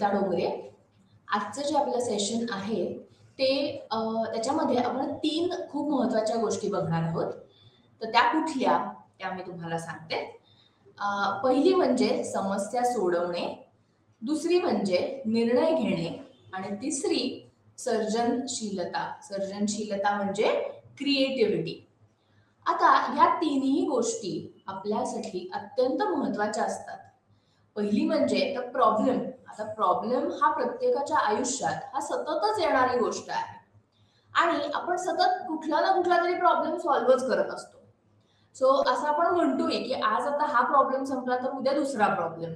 नीता डोंगरे. आजचं जे आपलं सेशन आहे ते त्याच्यामध्ये आपण 3 खूप महत्त्वाच्या गोष्टी बघणार आहोत. तर त्या कुठल्या? त्या मी तुम्हाला सांगते. पहिली म्हणजे समस्या सोडवणे, दुसरी म्हणजे निर्णय घेणे आणि तिसरी सर्जनशीलता. सर्जनशीलता म्हणजे क्रिएटिव्हिटी. आता ह्या तिन्ही गोष्टी आपल्यासाठी अत्यंत महत्त्वाच्या असतात. पहिली म्हणजे तर प्रॉब्लेम. आता प्रॉब्लेम हा प्रत्येकाच्या आयुष्यात हा सततच येणारी गोष्ट आहे आणि आपण सतत कुठला ना कुठला तरी प्रॉब्लेम सॉल्व्हच करत असतो. सो असं आपण म्हणतोय की आज आता हा प्रॉब्लेम संपला तर उद्या दुसरा प्रॉब्लेम,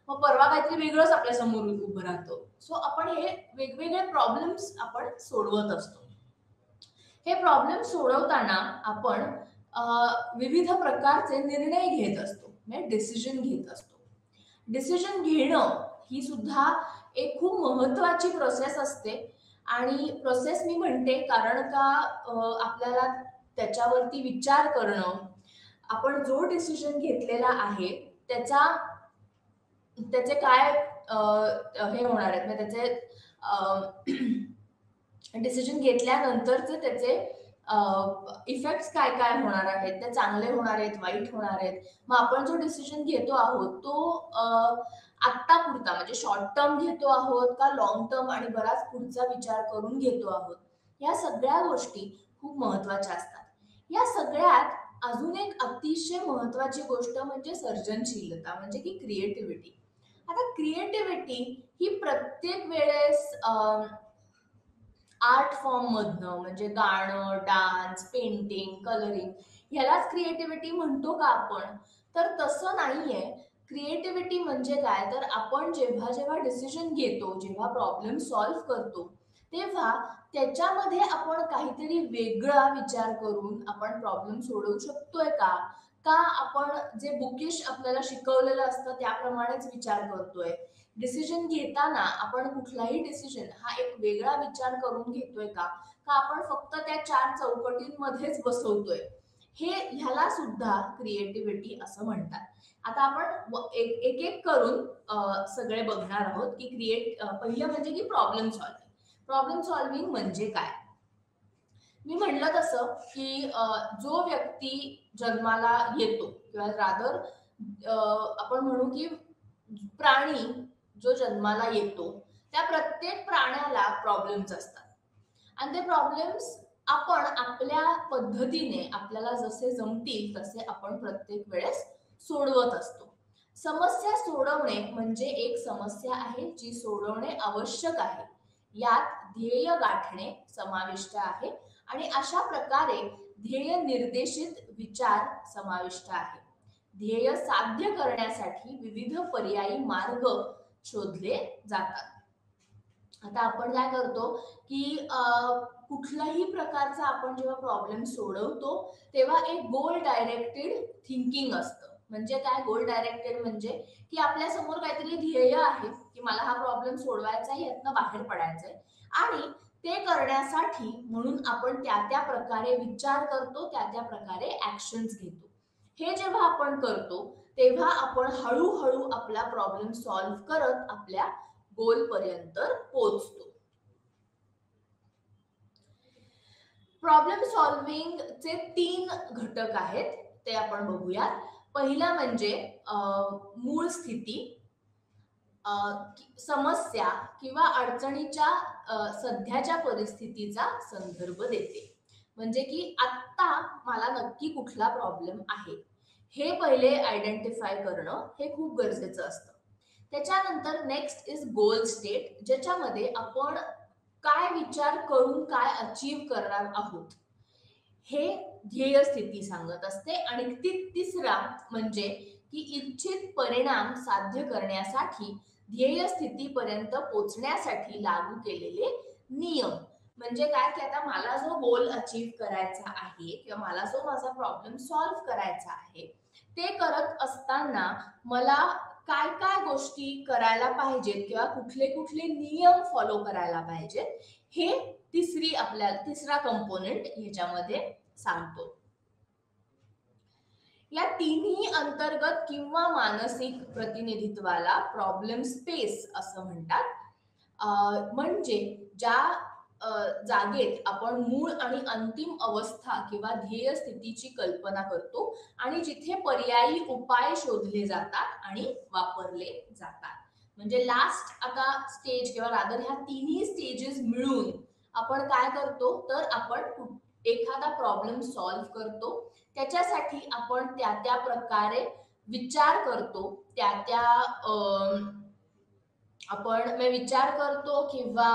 मग परवा काहीतरी वेगळंच आपल्या समोर उभं राहतं. सो आपण हे वेगवेगळे प्रॉब्लेम्स आपण सोडवत असतो. हे प्रॉब्लेम सोडवताना आपण विविध प्रकारचे निर्णय घेत असतो, म्हणजे डिसिजन घेत असतो. डिसिजन घेणं ही सुद्धा एक खूप महत्वाची प्रोसेस असते आणि प्रोसेस मी म्हणते कारण का आपल्याला त्याच्यावरती विचार करणं, आपण जो डिसिजन घेतलेला आहे त्याचा त्याचे काय हे होणार आहेत, म्हणजे त्याचे डिसिजन घेतल्यानंतरचे त्याचे इफेक्ट्स काय काय होणार आहेत, ते चांगले होणार आहेत, वाईट होणार आहेत. मग आपण जो डिसिजन घेतो आहोत तो आत्ता पुरता म्हणजे शॉर्ट टर्म घेतो आहोत का लॉंग टर्म आणि बराच पुढचा विचार करून घेतो आहोत. या सगळ्या गोष्टी खूप महत्वाच्या असतात. या सगळ्यात अजून एक अतिशय महत्वाची गोष्ट म्हणजे सर्जनशीलता, म्हणजे की क्रिएटिव्हिटी. आता क्रिएटिव्हिटी ही प्रत्येक वेळेस आर्ट फॉर्म मधनं म्हणजे गाणं, डान्स, पेंटिंग, कलरिंग ह्यालाच क्रिएटिव्हिटी म्हणतो का आपण? तर तसं नाहीये. क्रिएटिव्हिटी म्हणजे काय? तर आपण जेव्हा जेव्हा डिसिजन घेतो, जेव्हा प्रॉब्लेम सॉल्व्ह करतो, तेव्हा त्याच्यामध्ये आपण काहीतरी वेगळा विचार करून आपण प्रॉब्लेम सोडवू शकतोय का? का आपण जे बुकिश आपल्याला शिकवलेलं असतं त्याप्रमाणेच विचार करतोय? डिसिजन घेताना आपण कुठलाही डिसिजन हा एक वेगळा विचार करून घेतोय का? का आपण फक्त त्या 4 चौकटींमध्येच बसवतोय? हे ह्याला सुद्धा क्रिएटिव्हिटी असं म्हणतात. आता आपण एक एक करून सगळे बघणार आहोत की पहिलं म्हणजे की प्रॉब्लेम सॉल्व्हिंग. प्रॉब्लेम सॉल्व्हिंग म्हणजे काय? मी म्हणलं तसं की जो व्यक्ती जन्माला येतो किंवा रादर आपण म्हणू की प्राणी जो जन्माला येतो त्या प्रत्येक प्राण्याला प्रॉब्लेम्स असतात आणि ते प्रॉब्लेम्स आपण आपल्या पद्धतीने आपल्याला जसे जमतील तसे आपण प्रत्येक वेळेस सोडवत असतो. समस्या सोडवणे म्हणजे एक समस्या आहे जी सोडवणे आवश्यक आहे. यात ध्येय गाठणे समाविष्ट आहे आणि अशा प्रकारे ध्येय निर्देशित विचार समाविष्ट आहे. ध्येय साध्य करण्यासाठी विविध पर्यायी मार्ग शोधले जातात. आता आपण काय करतो की कुठल्याही प्रकारचा आपण जेव्हा प्रॉब्लेम सोडवतो तेव्हा एक गोल डायरेक्टेड थिंकिंग असतं. म्हणजे काय गोल डायरेक्टेड? म्हणजे की आपल्या समोर काहीतरी ध्येय आहे की मला हा प्रॉब्लेम सोडवायचा आहे, यातनं बाहेर पडायचंय आणि ते करण्यासाठी म्हणून आपण त्या त्या प्रकारे विचार करतो, त्या त्या प्रकारे ऍक्शन्स घेतो. हे जेव्हा आपण करतो तेव्हा आपण हळूहळू आपला प्रॉब्लेम सॉल्व्ह करत आपल्या गोल पर्यंत पोहोचतो. प्रॉब्लेम सॉल्व्हिंगचे 3 घटक आहेत, ते आपण बघूयात. पहिला म्हणजे मूळ स्थिती, समस्या किंवा अडचणीच्या सध्याच्या परिस्थितीचा संदर्भ देते. म्हणजे की आत्ता मला नक्की कुठला प्रॉब्लेम आहे हे पहिले आयडेंटिफाय करणं हे खूप गरजेचं असतं. त्याच्यानंतर नेक्स्ट इज गोल स्टेट, ज्याच्यामध्ये आपण काय विचार करून काय अचीव करणार आहोत हे ध्येय स्थिती सांगत असते. आणि तिसरा म्हणजे की इच्छित परिणाम साध्य करण्यासाठी ध्येय स्थितीपर्यंत पोहोचण्यासाठी लागू केलेले नियम. म्हणजे काय की आता मला जो गोल अचीव करायचा आहे किंवा मला जो माझा प्रॉब्लेम सॉल्व्ह करायचा आहे ते करत असताना मला काय काय गोष्टी करायला पाहिजेत किंवा कुठले कुठले नियम फॉलो करायला पाहिजेत हे तिसरा कंपोनेंट ह्याच्यामध्ये सांगतो. या तिन्ही अंतर्गत किंवा मानसिक प्रतिनिधित्वाला प्रॉब्लेम स्पेस असं म्हणतात. म्हणजे ज्या अ, जागेत आपण मूळ आणि अंतिम अवस्था किंवा ध्येय स्थितीची कल्पना करतो आणि जिथे पर्यायी उपाय शोधले जातात आणि वापरले जातात. म्हणजे लास्ट आता स्टेज किंवा रादर ह्या तिन्ही स्टेजेस मिळून आपण काय करतो, तर आपण एखादा प्रॉब्लेम सॉल्व्ह करतो. त्याच्यासाठी आपण त्या त्या प्रकारे विचार करतो. त्या त्या आपण विचार करतो किंवा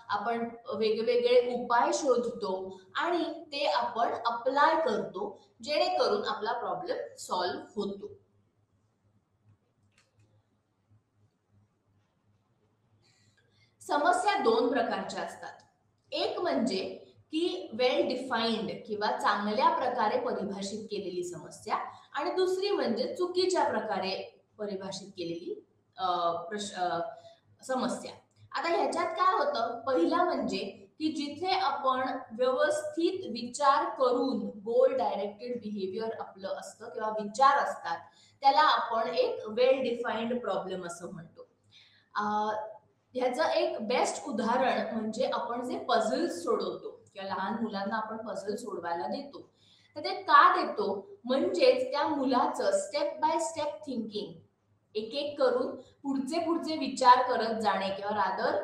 आपण वेगवेगळे उपाय शोधतो आणि ते आपण अप्लाय करतो, जेणेकरून आपला प्रॉब्लेम सॉल्व्ह होतो. समस्या दोन प्रकारच्या असतात. एक म्हणजे की वेल डिफाईन्ड किंवा चांगल्या प्रकारे परिभाषित केलेली समस्या, आणि दुसरी म्हणजे चुकीच्या प्रकारे परिभाषित केलेली समस्या. आता ह्याच्यात काय होतं, पहिला म्हणजे की जिथे आपण व्यवस्थित विचार करून गोल डायरेक्टेड बिहेवियर आपलं असतं किंवा विचार असतात, त्याला आपण एक वेल डिफाईन्ड प्रॉब्लेम असं म्हणतो. ह्याचं एक बेस्ट उदाहरण म्हणजे आपण जे पझल्स सोडवतो किंवा लहान मुलांना आपण पझल सोडवायला देतो, तर ते का देतो, म्हणजेच त्या मुलाचं स्टेप बाय स्टेप थिंकिंग, एक एक करून पुढचे पुढचे विचार करत जाणे किंवा रादर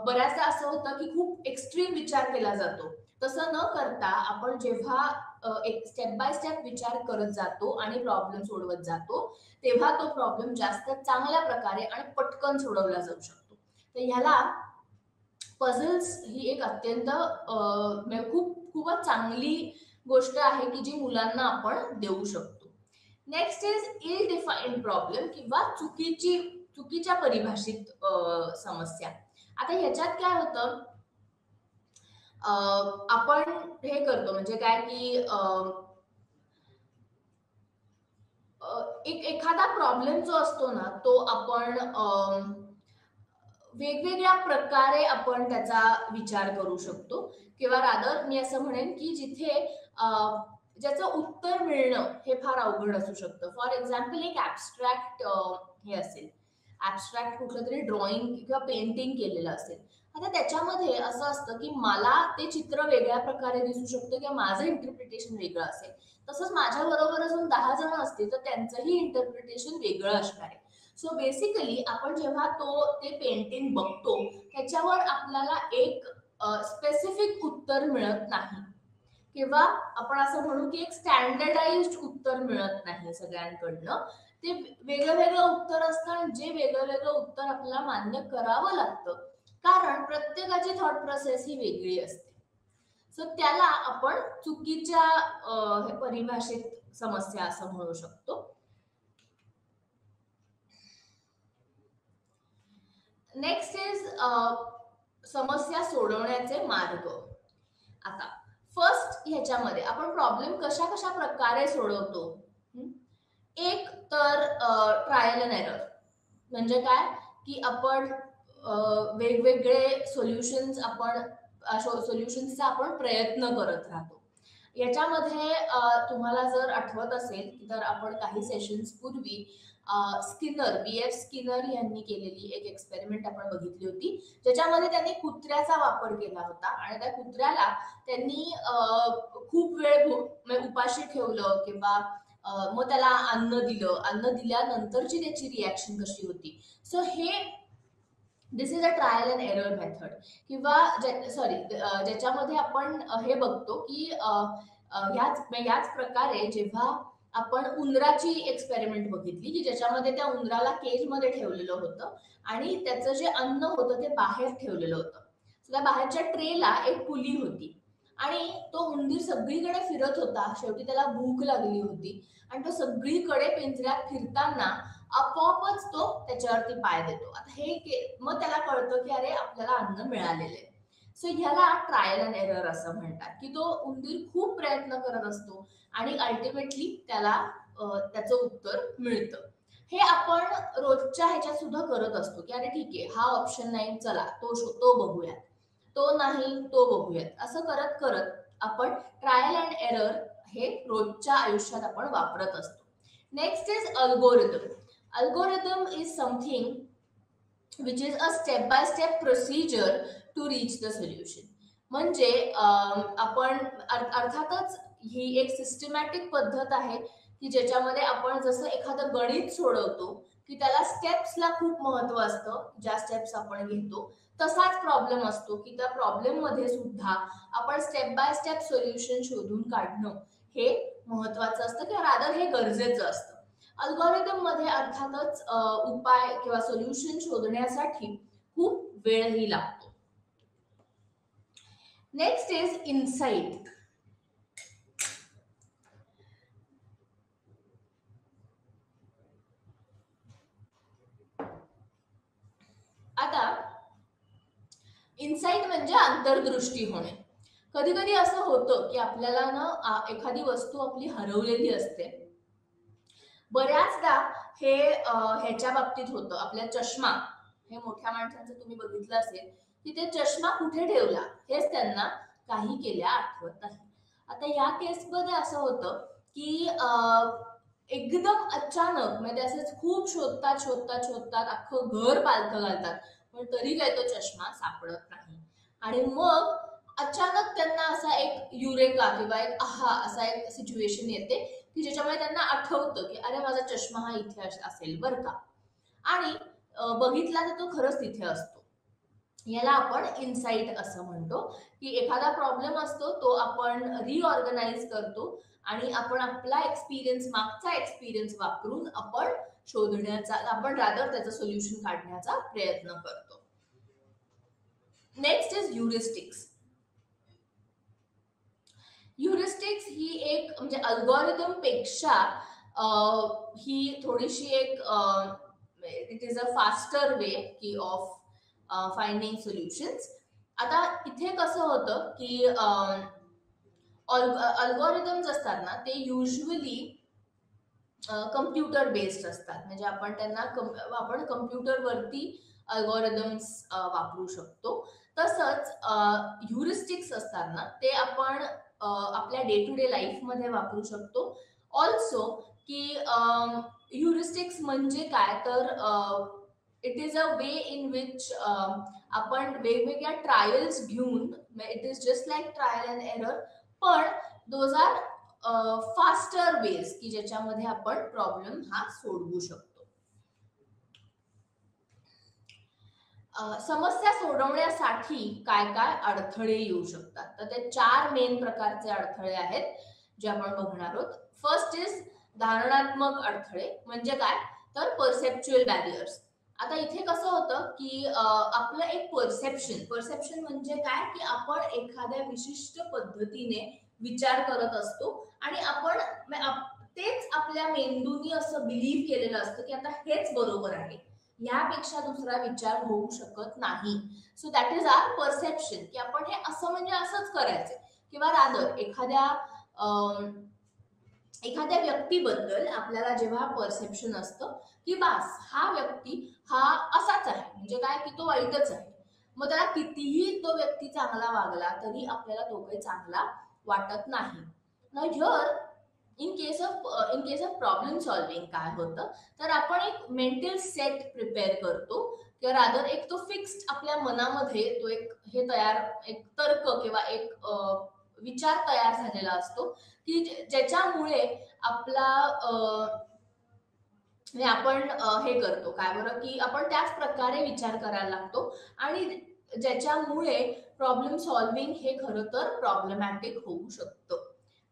बऱ्याचदा असं होतं की खूप एक्स्ट्रीम विचार केला जातो. तसं न करता आपण जेव्हा एक स्टेप बाय स्टेप विचार करत जातो आणि प्रॉब्लेम सोडवत जातो, तेव्हा तो प्रॉब्लेम जास्त चांगल्या प्रकारे आणि पटकन सोडवला जाऊ शकतो. तर ह्याला पझल्स ही एक अत्यंत म्हणजे खूपच चांगली गोष्ट आहे की जी मुलांना आपण देऊ शकतो. Next is ill defined problem किंवा चुकीच्या परिभाषित समस्या. आता ह्याच्यात काय होतं, आपण हे करतो म्हणजे काय की एक एखादा प्रॉब्लेम जो असतो ना, तो आपण वेगवेगळ्या प्रकारे आपण त्याचा विचार करू शकतो किंवा रादर मी असं म्हणेन की जिथे ज्याचं उत्तर मिळणं हे फार अवघड असू शकतं. फॉर एक्झाम्पल एक ॲब्स्ट्रॅक्ट हे असेल, ॲब्स्ट्रॅक्ट कुठलं तरी ड्रॉइंग किंवा पेंटिंग केलेलं असेल. आता त्याच्यामध्ये असं असतं की मला ते चित्र वेगळ्या प्रकारे दिसू शकतं किंवा माझं इंटरप्रिटेशन वेगळं असेल. तसंच माझ्या बरोबर अजून 10 जण असतील तर त्यांचंही इंटरप्रिटेशन वेगळं असणार आहे. सो बेसिकली आपण जेव्हा ते पेंटिंग बघतो, त्याच्यावर आपल्याला एक स्पेसिफिक उत्तर मिळत नाही किंवा आपण असं म्हणू की एक स्टँडर्डाइज्ड उत्तर मिळत नाही सगळ्यांकडनं. ते वेगळं वेगळं उत्तर असतं आणि जे वेगळं वेगळं उत्तर आपल्याला मान्य करावं लागतं, कारण प्रत्येकाची थॉट प्रोसेस ही वेगळी असते. सो त्याला आपण चुकीच्या परिभाषित समस्या असं म्हणू शकतो. नेक्स्ट इज समस्या सोडवण्याचे मार्ग. आता फर्स्ट ह्याच्यामध्ये आपण प्रॉब्लेम कशा कशा प्रकारे सोडवतो. एक तर ट्रायल अँड एरर, म्हणजे काय की आपण वेगवेगळे सोल्युशन्सचा आपण प्रयत्न करत राहतो. याच्यामध्ये तुम्हाला जर आठवत असेल तर आपण काही सेशन्स पूर्वी स्किनर, बी.एफ. स्किनर यांनी केलेली एक एक्सपेरिमेंट आपण बघितली होती, ज्याच्यामध्ये त्यांनी कुत्र्याचा वापर केला होता आणि त्या कुत्र्याला त्यांनी खूप वेळ म्हणजे उपाशी ठेवलं किंवा मग त्याला अन्न दिलं. अन्न दिल्यानंतरची त्याची रिॲक्शन कशी होती. सो हे this is a trial and error method किंवा सॉरी ज्याच्यामध्ये आपण हे बघतो की याच प्रकारे जेव्हा आपण उंदराची एक्सपेरिमेंट बघितली की ज्याच्यामध्ये त्या उंदराला केजमध्ये ठेवलेलं होतं आणि त्याचं जे अन्न होतं ते बाहेर ठेवलेलं होतं. त्या बाहेरच्या ट्रेला एक पुली होती आणि तो उंदीर सगळीकडे फिरत होता. शेवटी त्याला भूक लागली होती आणि तो सगळीकडे पिंजऱ्यात फिरताना आपोआपच तो त्याच्यावरती पाय देतो. आता मग त्याला कळतं की अरे आपल्याला अन्न मिळालेलं आहे. सो ह्याला ट्रायल अँड एरर असं म्हणतात की तो उंदीर खूप प्रयत्न करत असतो आणि अल्टिमेटली त्याला त्याचं उत्तर मिळतं. हे आपण रोजच्या ह्याच्यात सुद्धा करत असतो की अरे ठीक आहे, हा ऑप्शन नाही, चला तो बघूयात, तो नाही तो बघूयात, असं करत करत आपण ट्रायल अँड एरर हे रोजच्या आयुष्यात आपण वापरत असतो. Next is algorithm. Algorithm is something which is a step by step procedure to reach the solution. म्हणजे आपण अर्थातच ही एक सिस्टमॅटिक पद्धत आहे की ज्याच्यामध्ये आपण जसं एखादं गणित सोडवतो की त्याला स्टेप्सला खूप महत्व असतं, ज्या स्टेप्स आपण घेतो तसाच प्रॉब्लेम असतो की त्या प्रॉब्लेम मध्ये सुद्धा आपण स्टेप बाय स्टेप सोल्युशन शोधून काढणं हे महत्वाचं असतं किंवा रादर हे गरजेचं असतं. अल्गोरिदम मध्ये अर्थातच उपाय किंवा सोल्युशन शोधण्यासाठी खूप वेळही लागतो. Next is insight. आता इनसाइट म्हणजे अंतर्दृष्टी होणे. कधी कधी असं होतं की आपल्याला ना एखादी वस्तू आपली हरवलेली असते. बऱ्याचदा हे ह्याच्या बाबतीत होतं, आपल्या चष्मा, हे मोठ्या माणसांचं तुम्ही बघितलं असेल की ते चष्मा कुठे ठेवला हेच त्यांना काही केल्या आठवत नाही. आता या केसमध्ये असं होतं की एकदम अचानक म्हणजे असेच खूप शोधतात शोधतात शोधतात, अख्खं घर पालथं घालतात, पण तरी काय तो चष्मा सापडत नाही. आणि मग अचानक त्यांना असा एक युरेका किंवा एक आहा असा एक सिच्युएशन येते की ज्याच्यामुळे त्यांना आठवतं की अरे माझा चष्मा हा इथे असेल बरं का, आणि बघितला तर तो खरंच तिथे असतो. याला आपण इनसाइट असं म्हणतो की एखादा प्रॉब्लेम असतो तो आपण रिऑर्गनाइज करतो आणि आपण आपला एक्सपिरियन्स, मागचा एक्सपिरियन्स वापरून आपण शोधण्याचा, आपण रादर त्याचं सोल्युशन काढण्याचा प्रयत्न करतो. Next is heuristics. ह्युरिस्टिक्स ही एक म्हणजे अल्गोरिदम पेक्षा ही थोडीशी एक it is a faster way की ऑफ फाइंडिंग सोल्युशन्स. आता इथे कसं होतं की अल्गोरिदम्स असतात ना ते युजली कम्प्युटर बेस्ड असतात. म्हणजे आपण त्यांना आपण कम्प्युटरवरती अल्गोरिदम्स वापरू शकतो. तसंच ह्युरिस्टिक्स असतात ना ते आपण आपल्या डे टू डे लाईफमध्ये वापरू शकतो. ऑल्सो की ह्युरिस्टिक्स म्हणजे काय तर it is a way in which आपण वेगवेगळ्या ट्रायल्स घेऊन, it is just like trial and error, पण दोज आर फास्टर वेज की ज्याच्यामध्ये आपण प्रॉब्लेम हा सोडवू शकतो. समस्या सोडवण्यासाठी काय काय अडथळे येऊ शकतात, तर ते 4 मेन प्रकारचे अडथळे आहेत जे आपण बघणार आहोत. फर्स्ट इज धारणात्मक अडथळे. म्हणजे काय तर परसेप्च्युअल बॅरियर्स. आता इथे कसं होतं की आपलं एक परसेप्शन, परसेप्शन म्हणजे काय की आपण एखाद्या विशिष्ट पद्धतीने विचार करत असतो आणि आपण तेच आपल्या मेंदूनी असं बिलीव्ह केलेलं असतं की आता हेच बरोबर आहे, यापेक्षा दुसरा विचार होऊ शकत नाही. So that is our perception की आपण हे असं म्हणजे असंच करायचं, किंवा रादर एखाद्या व्यक्तीबद्दल आपल्याला जेव्हा परसेप्शन असतं की बास हा व्यक्ती हा असाच आहे, म्हणजे काय की तो वाईटच आहे, मग त्याला कितीही तो व्यक्ती चांगला वागला तरी आपल्याला तो काही चांगला वाटत नाही. Now here in case of problem solving काय होतं तर आपण एक मेंटल सेट प्रिपेअर करतो किंवा रादर एक तो फिक्स्ड आपल्या मनामध्ये तो एक हे तयार, एक तर्क किंवा एक विचार तयार झालेला असतो की ज्याच्यामुळे आपला म्हणजे आपण हे करतो काय बरं की आपण त्याच प्रकारे विचार करायला लागतो आणि ज्याच्यामुळे प्रॉब्लेम सॉल्विंग हे खरं तर प्रॉब्लेमॅटिक होऊ शकतं.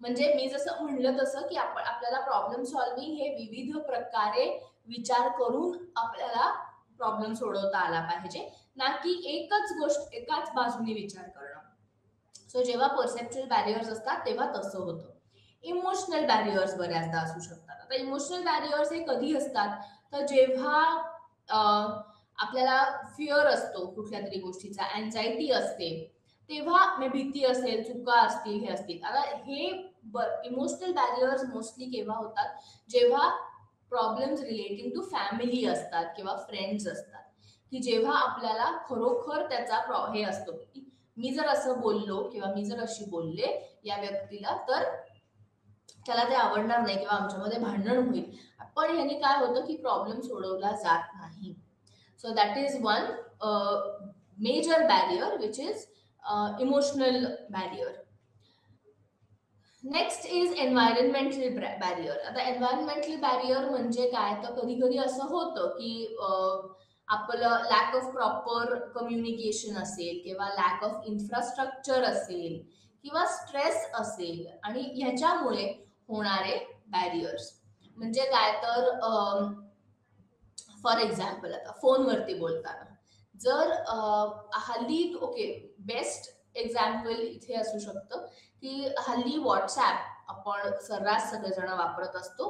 म्हणजे मी जसं म्हणलं तसं की आपल्याला प्रॉब्लेम सॉल्विंग हे विविध प्रकारे विचार करून आपल्याला प्रॉब्लेम सोडवता आला पाहिजे, ना की एकच गोष्ट एकाच बाजूने विचार करणं. सो जेव्हा परसेप्च्युअल बॅरियर्स असतात तेव्हा तसं होतं. इमोशनल बॅरियर्स बऱ्याचदा असू शकतात. आता इमोशनल बॅरियर्स हे कधी असतात तर जेव्हा आपल्याला फिअर असतो कुठल्या तरी गोष्टीचा, अँझायटी असते, तेव्हा भीती असेल, चुका असतील, हे असतील. आता हे इमोशनल बॅरियर्स मोस्टली केव्हा होतात जेव्हा प्रॉब्लेम्स रिलेटिंग टू फॅमिली असतात किंवा फ्रेंड्स असतात, की जेव्हा आपल्याला खरोखर त्याचा हे असतो की मी जर असं बोललो किंवा मी जर अशी बोलले या व्यक्तीला तर त्याला ते आवडणार नाही किंवा आमच्यामध्ये भांडण होईल, पण ह्यानी काय होतं की प्रॉब्लेम सोडवला जात नाही. So that is one major barrier which is emotional barrier. Next is environmental barrier. आता एन्व्हायरमेंटल बॅरियर म्हणजे काय, तर कधी कधी असं होतं की आपलं लॅक ऑफ प्रॉपर कम्युनिकेशन असेल किंवा लॅक ऑफ इन्फ्रास्ट्रक्चर असेल किंवा स्ट्रेस असेल आणि ह्याच्यामुळे होणारे बॅरियर्स. म्हणजे काय तर फॉर एक्झाम्पल आता फोनवरती बोलताना जर हल्ली ओके, बेस्ट एक्झाम्पल इथे असू शकतं की हल्ली व्हॉट्सॲप आपण सर्रास सगळेजण वापरत असतो,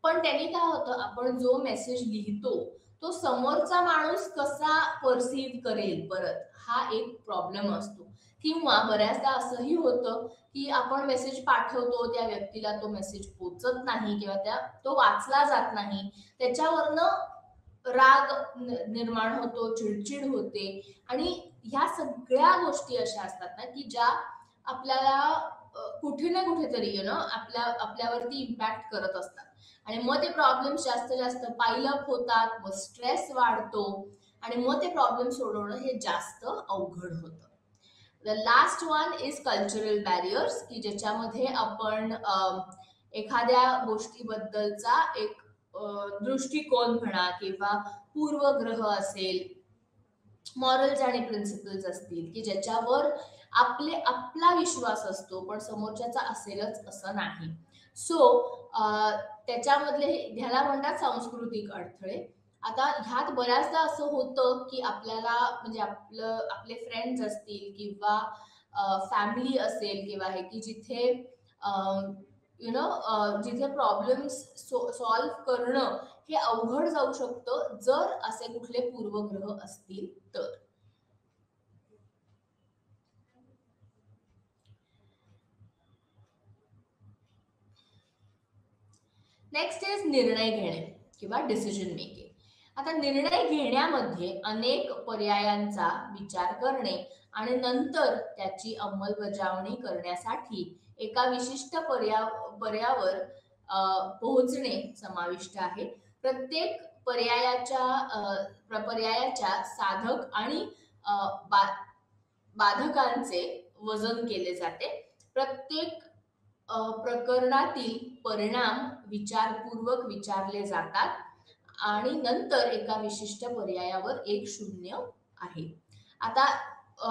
पण त्यांनी काय होतं, आपण जो मेसेज लिहितो तो समोरचा माणूस कसा परसीव्ह करेल परत, हा एक प्रॉब्लेम असतो. किंवा बऱ्याचदा असंही होतं की आपण मेसेज पाठवतो, त्या व्यक्तीला तो मेसेज पोचत नाही किंवा तो वाचला जात नाही, त्याच्यावरनं राग निर्माण होतो, चिडचिड होते. आणि ह्या सगळ्या गोष्टी अशा असतात ना की ज्या आपल्याला कुठे ना कुठेतरी आपल्यावरती इम्पॅक्ट करत असतात. आणि मग ते प्रॉब्लेम जास्त जास्त पाईल अप होतात, मग स्ट्रेस वाढतो आणि मग ते प्रॉब्लेम सोडवणं हे जास्त अवघड होतं. The last one is cultural barriers, की ज्याच्यामध्ये आपण एखाद्या गोष्टीबद्दलचा एक दृष्टिकोन म्हणा किंवा पूर्वग्रह असेल, मॉरल्स आणि प्रिन्सिपल्स असतील की ज्याच्यावर आपला विश्वास असतो पण समोरच्याचा असेलच असं नाही. सो त्याच्यामधले ह्याला म्हणतात सांस्कृतिक अडथळे. आता ह्यात बऱ्याचदा असं होतं की आपल्याला म्हणजे आपले फ्रेंड्स असतील किंवा फॅमिली असेल किंवा हे की जिथे जिथे प्रॉब्लेम्स सॉल्व्ह करणं हे अवघड जाऊ शकतं जर असे कुठले पूर्वग्रह असतील तर. नेक्स्ट इज निर्णय घेणे किंवा डिसिजन मेकिंग. आता निर्णय घेण्यामध्ये अनेक पर्यायांचा विचार करणे आणि नंतर त्याची अंमलबजावणी करण्यासाठी एका विशिष्ट पर्यावर पोहोचणे समाविष्ट आहे. प्रत्येक पर्यायाच्या साधक आणि अ, बा- बाधकांचे वजन केले जाते. प्रत्येक प्रकरणातील परिणाम विचारपूर्वक विचारले जातात आणि नंतर एका विशिष्ट पर्यायावर एक शून्य आहे. आता अ,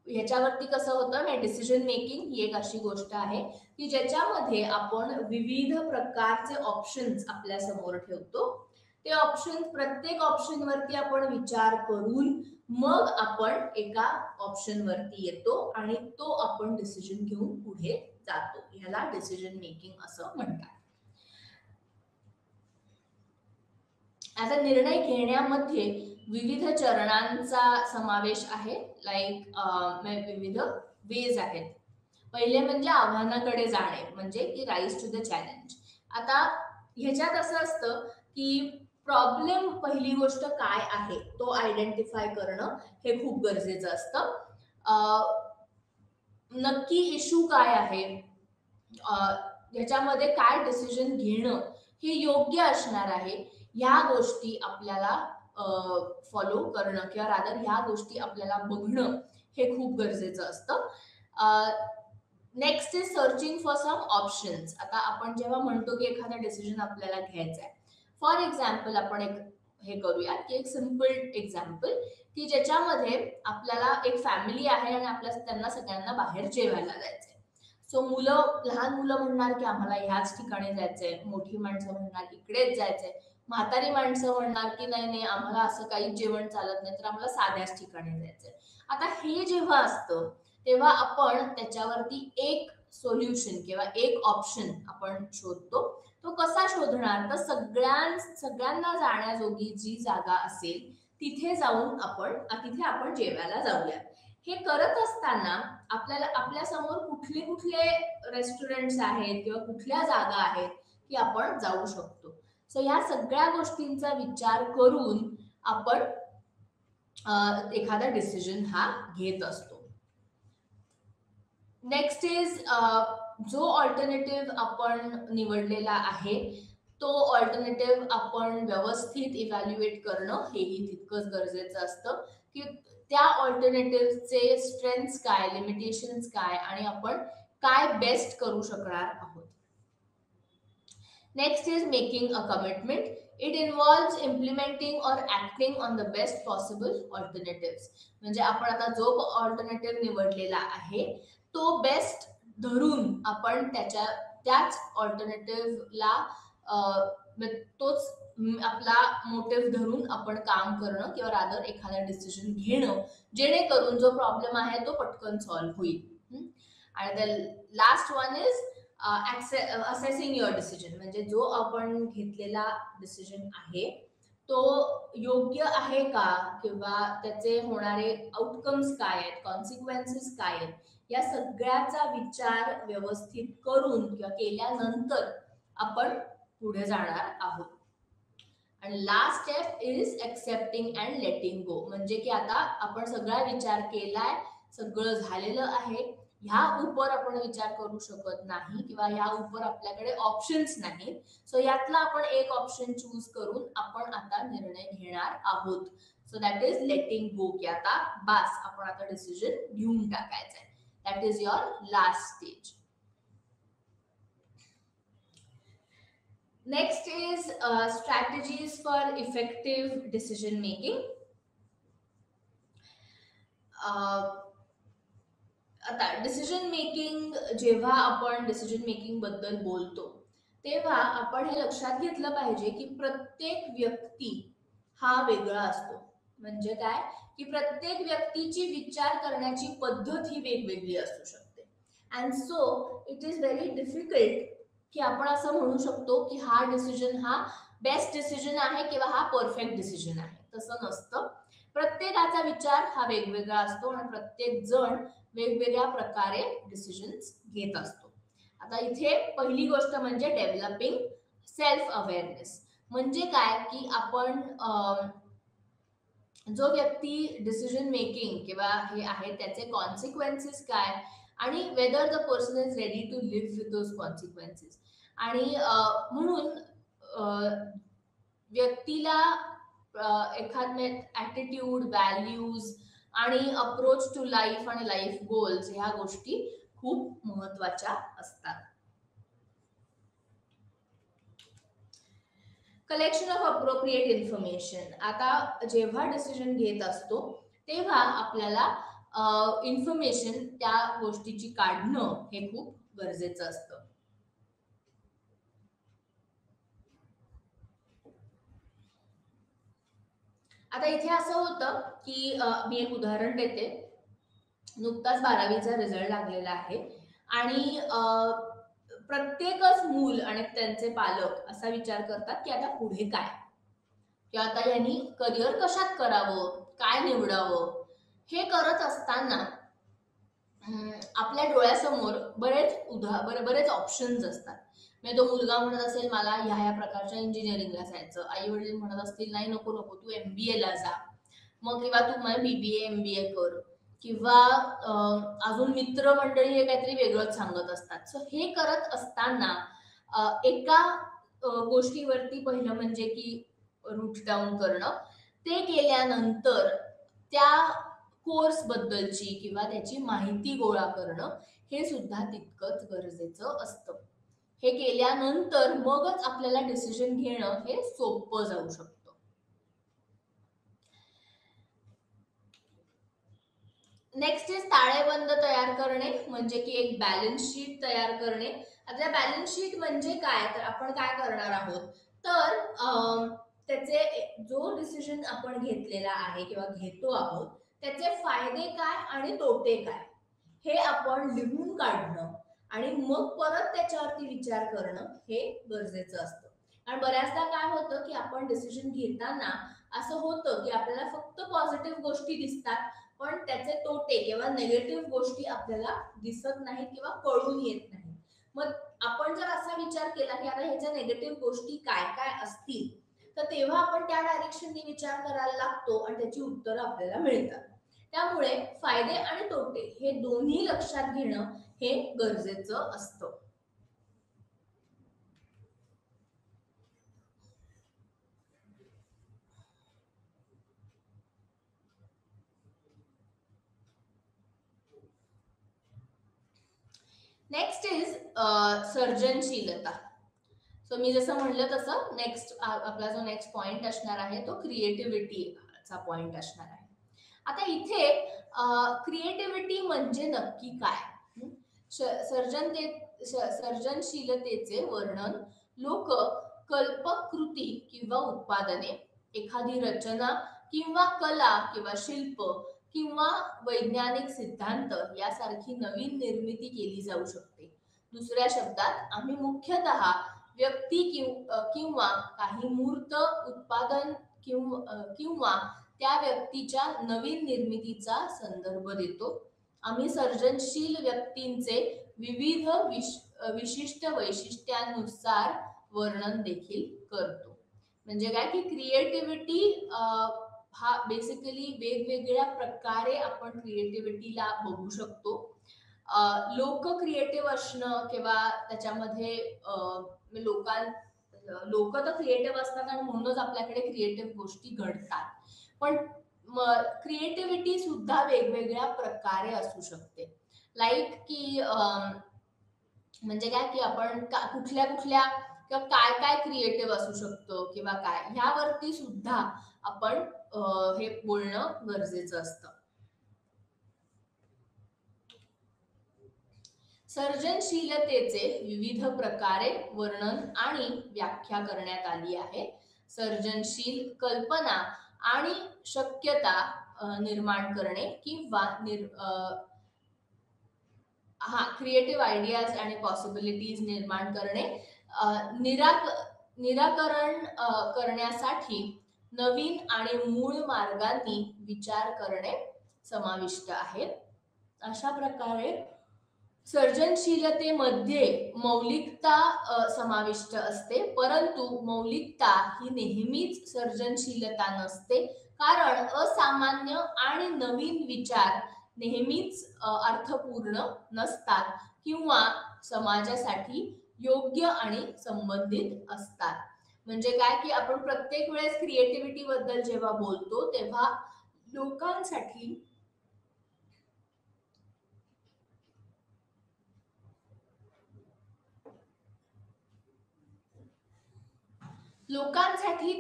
ह्याच्यावरती कसं होतं, डिसिजन मेकिंग ही एक अशी गोष्ट आहे की ज्याच्यामध्ये आपण विविध प्रकारचे ऑप्शन्स आपल्या समोर ठेवतो. ते ऑप्शन, प्रत्येक ऑप्शन वरती आपण विचार करून मग आपण एका ऑप्शन वरती येतो आणि तो आपण डिसिजन घेऊन पुढे जातो. ह्याला डिसिजन मेकिंग असं म्हणतात. आता निर्णय घेण्यामध्ये विविध चरणांचा समावेश आहे. लाईक विविध वेज आहेत. पहिले म्हणजे आव्हानाकडे जाणे, म्हणजे की राईज टू द चॅलेंज. आता ह्याच्यात असं असतं की प्रॉब्लेम पहिली गोष्ट काय आहे तो आयडेंटिफाय करणं हे खूप गरजेचं असतं. नक्की इश्यू काय आहे, ह्याच्यामध्ये काय डिसिजन घेणं हे योग्य असणार आहे, ह्या गोष्टी आपल्याला फॉलो करणं किंवा रादर ह्या गोष्टी आपल्याला बघणं हे खूप गरजेचं असतं. Next is searching for some options. आता आपण जेव्हा म्हणतो की एखादा डिसिजन आपल्याला घ्यायचा आहे, फॉर एक्झाम्पल आपण एक हे करूया की एक सिम्पल एक्झाम्पल की ज्याच्यामध्ये आपल्याला एक फॅमिली आहे आणि त्यांना सगळ्यांना बाहेर जेवायला जायचंय. सो लहान मुलं म्हणणार की आम्हाला ह्याच ठिकाणी जायचंय, मोठी माणसं म्हणणार इकडेच जायचंय, म्हातारी माणसं म्हणणार की नाही नाही आम्हाला असं काही जेवण चालत नाही तर आम्हाला साध्याच ठिकाणी जायचंय. आता हे जेव्हा असतं तेव्हा आपण त्याच्यावरती एक सोल्युशन किंवा एक ऑप्शन आपण शोधतो. तो कसा शोधणार, तर सगळ्यांना जाण्याजोगी जी जागा असेल तिथे तिथे आपण जेवायला जाऊया. हे करत असताना आपल्याला आपल्या समोर कुठले कुठले रेस्टॉरंट्स आहेत किंवा कुठल्या जागा आहेत की आपण जाऊ शकतो. सो ह्या सगळ्या गोष्टींचा विचार करून आपण एखादा डिसिजन हा घेत असतो. नेक्स्ट इज जो ऑल्टरनेटिव्ह आपण निवडलेला आहे तो ऑल्टरनेटिव्ह आपण व्यवस्थित इव्हॅल्युएट करणं हेही तितकंच गरजेचं असतं की त्या ऑल्टरनेटिव्हचे स्ट्रेंथ्स काय, लिमिटेशन्स काय आणि आपण काय बेस्ट करू शकणार आहोत. Next is making a commitment. It involves implementing or acting on the best possible alternative. म्हणजे आपण आता जो ऑल्टरनेटिव्ह निवडलेला आहे तो बेस्ट धरून आपण त्याच ऑल्टरनेटिव्हला तोच आपला मोटिव्ह धरून आपण काम करणं किंवा रादर एखादा डिसिजन घेणं जेणेकरून जो प्रॉब्लेम आहे तो पटकन सॉल्व्ह होईल. आणि the last one is assessing your decision. म्हणजे जो आपण घेतलेला डिसिजन आहे तो योग्य आहे का किंवा त्याचे होणारे आउटकम्स काय आहेत, कॉन्सिक्वेन्सेस काय आहेत, या सगळ्याचा विचार व्यवस्थित करून किंवा केल्यानंतर आपण पुढे जाणार आहोत. आणि last step is accepting and letting go. म्हणजे की आता आपण सगळा विचार केलाय, सगळं झालेलं आहे, ह्या उपर आपण विचार करू शकत नाही किंवा ह्या उपर आपल्याकडे ऑप्शन्स नाहीत. सो यातला आपण एक ऑप्शन चूज करून आपण आता निर्णय घेणार आहोत. So that is letting go, की आता बास, आपण आता डिसिजन घेऊन टाकायचंय. That is your last stage. Next is strategies for effective decision making. आता डिसिजन मेकिंग, जेव्हा आपण डिसिजन मेकिंग बद्दल बोलतो तेव्हा आपण हे लक्षात घेतलं पाहिजे की प्रत्येक व्यक्ती हा वेगळा असतो. म्हणजे काय की प्रत्येक व्यक्तीची विचार करण्याची पद्धत ही वेगवेगळी असू शकते. And so it is very difficult की आपण असं म्हणू शकतो की हा डिसिजन हा बेस्ट डिसिजन आहे किंवा हा परफेक्ट डिसिजन आहे. तसं नसतं. प्रत्येकाचा विचार हा वेगवेगळा असतो आणि प्रत्येक जण वेगवेगळ्या प्रकारे डिसिजन्स घेत असतो. आता इथे पहिली गोष्ट म्हणजे डेव्हलपिंग सेल्फ अवेअरनेस. म्हणजे काय की आपण जो व्यक्ती डिसिजन मेकिंग किंवा हे आहे त्याचे कॉन्सिक्वेन्सेस काय आणि whether the person is ready to live with those consequences. आणि म्हणून व्यक्तीला एखादे ऍटिट्यूड, व्हॅल्यूज आणि अप्रोच टू लाईफ आणि लाईफ गोल्स ह्या गोष्टी खूप महत्वाच्या असतात. Collection of appropriate information. आता जेव्हा डिसिजन घेत असतो तेव्हा आपल्याला इन्फॉर्मेशन त्या गोष्टीची काढणं हे खूप गरजेचं असतं. आता इथे असं होतं की मी एक उदाहरण देते. नुकताच 12वीचा रिझल्ट लागलेला आहे आणि प्रत्येकच मूल आणि त्यांचे पालक असा विचार करतात की आता पुढे काय, किंवा आता यांनी करिअर कशात करावं, काय निवडावं. हे करत असताना आपल्या डोळ्यासमोर बरेच ऑप्शन्स असतात. म्हणजे तो मुलगा म्हणत असेल मला ह्या प्रकारच्या इंजिनिअरिंगला जायचं, आई वडील म्हणत असतील नाही नको नको तू MBA ला जा, मग किंवा तू मला BBA MBA कर, किंवा अजून मित्रमंडळी हे काहीतरी वेगळंच सांगत असतात. सो हे करत असताना एका गोष्टीवरती पहिलं म्हणजे की रूट डाऊन करणं. ते केल्यानंतर त्या कोर्स बद्दलची किंवा त्याची माहिती गोळा करणं हे सुद्धा तितकंच गरजेचं असतं. हे केल्यानंतर मगच आपल्याला डिसिजन घेणं हे सोपं जाऊ शकतं. नेक्स्ट इज ताळेबंद तयार करणे. म्हणजे की एक बॅलन्स शीट तयार करणे. आता बॅलन्स शीट म्हणजे काय, तर आपण काय करणार आहोत तर त्याचे जो डिसिजन आपण घेतलेला आहे किंवा घेतो आहोत त्याचे फायदे काय आणि तोटे काय हे आपण लिहून काढणं आणि मग परत त्याच्यावरती विचार करणं हे गरजेचं असतं. आणि बऱ्याचदा काय होतं की आपण डिसिजन घेताना असं होतं की आपल्याला फक्त पॉझिटिव्ह गोष्टी दिसतात पण त्याचे तोटे किंवा नेगेटिव्ह गोष्टी आपल्याला दिसत नाहीत किंवा कळून येत नाही. मग आपण जर असा विचार केला की आता ह्याच्या नेगेटिव्ह गोष्टी काय काय असतील तर तेव्हा आपण त्या डायरेक्शनने विचार करायला लागतो आणि त्याची उत्तरं आपल्याला मिळतात. त्यामुळे फायदे आणि तोटे हे दोन्ही लक्षात घेणं हे गरजेचं असतं. नेक्स्ट इज सर्जनशीलता. सो मी जसं म्हणलं तसं नेक्स्ट आपला जो नेक्स्ट पॉइंट असणार आहे तो क्रिएटिव्हिटीचा पॉइंट असणार आहे. आता इथे क्रिएटिव्हिटी म्हणजे नक्की काय? सर्जनशीलतेचे वर्णन लोक कल्पक कृती किंवा उत्पादने, एखादी रचना किंवा कला किंवा शिल्प किंवा वैज्ञानिक सिद्धांत यासारखी नवीन निर्मिती केली जाऊ शकते. दुसऱ्या शब्दात आम्ही मुख्यतः व्यक्ती किंवा काही मूर्त उत्पादन किंवा त्या व्यक्तीच्या नवीन निर्मितीचा संदर्भ देतो. आम्ही सर्जनशील व्यक्तींचे विविध विशिष्ट वैशिष्ट्यांनुसार वर्णन देखील करतो. म्हणजे काय की क्रिएटिव्हिटी हा बेसिकली वेगवेगळ्या प्रकारे आपण क्रिएटिव्हिटीला बघू शकतो. लोक क्रिएटिव्ह असणं किंवा त्याच्यामध्ये लोक तर क्रिएटिव्ह असतात आणि म्हणूनच आपल्याकडे क्रिएटिव्ह गोष्टी घडतात. पण क्रिएटिव्हिटी सुद्धा वेगवेगळ्या प्रकारे असू शकते. लाईक की म्हणजे काय की आपण कुठल्या किंवा काय काय क्रिएटिव्ह असू शकतो किंवा काय ह्यावरती सुद्धा आपण हे बोलणं गरजेचं असतं. सर्जनशीलतेचे विविध प्रकारे वर्णन आणि व्याख्या करण्यात आली आहे. सर्जनशील कल्पना आणि शक्यता निर्माण करणे किंवा क्रिएटिव्ह आयडियाज आणि पॉसिबिलिटीज निर्माण करणे, निराकरण करण्यासाठी नवीन आणि मूळ मार्गांनी विचार करणे समाविष्ट आहे. अशा प्रकारे सर्जनशीलतेमध्ये मौलिकता समाविष्ट असते, परंतु मौलिकता ही नेहमीच सर्जनशीलता नसते, कारण असामान्य आणि नवीन विचार नेहमीच अर्थपूर्ण नसतात किंवा समाजासाठी योग्य आणि संबंधित असतात. म्हणजे काय की आपण प्रत्येक वेळेस क्रिएटिव्हिटी बद्दल जेव्हा बोलतो तेव्हा लोकांसाठी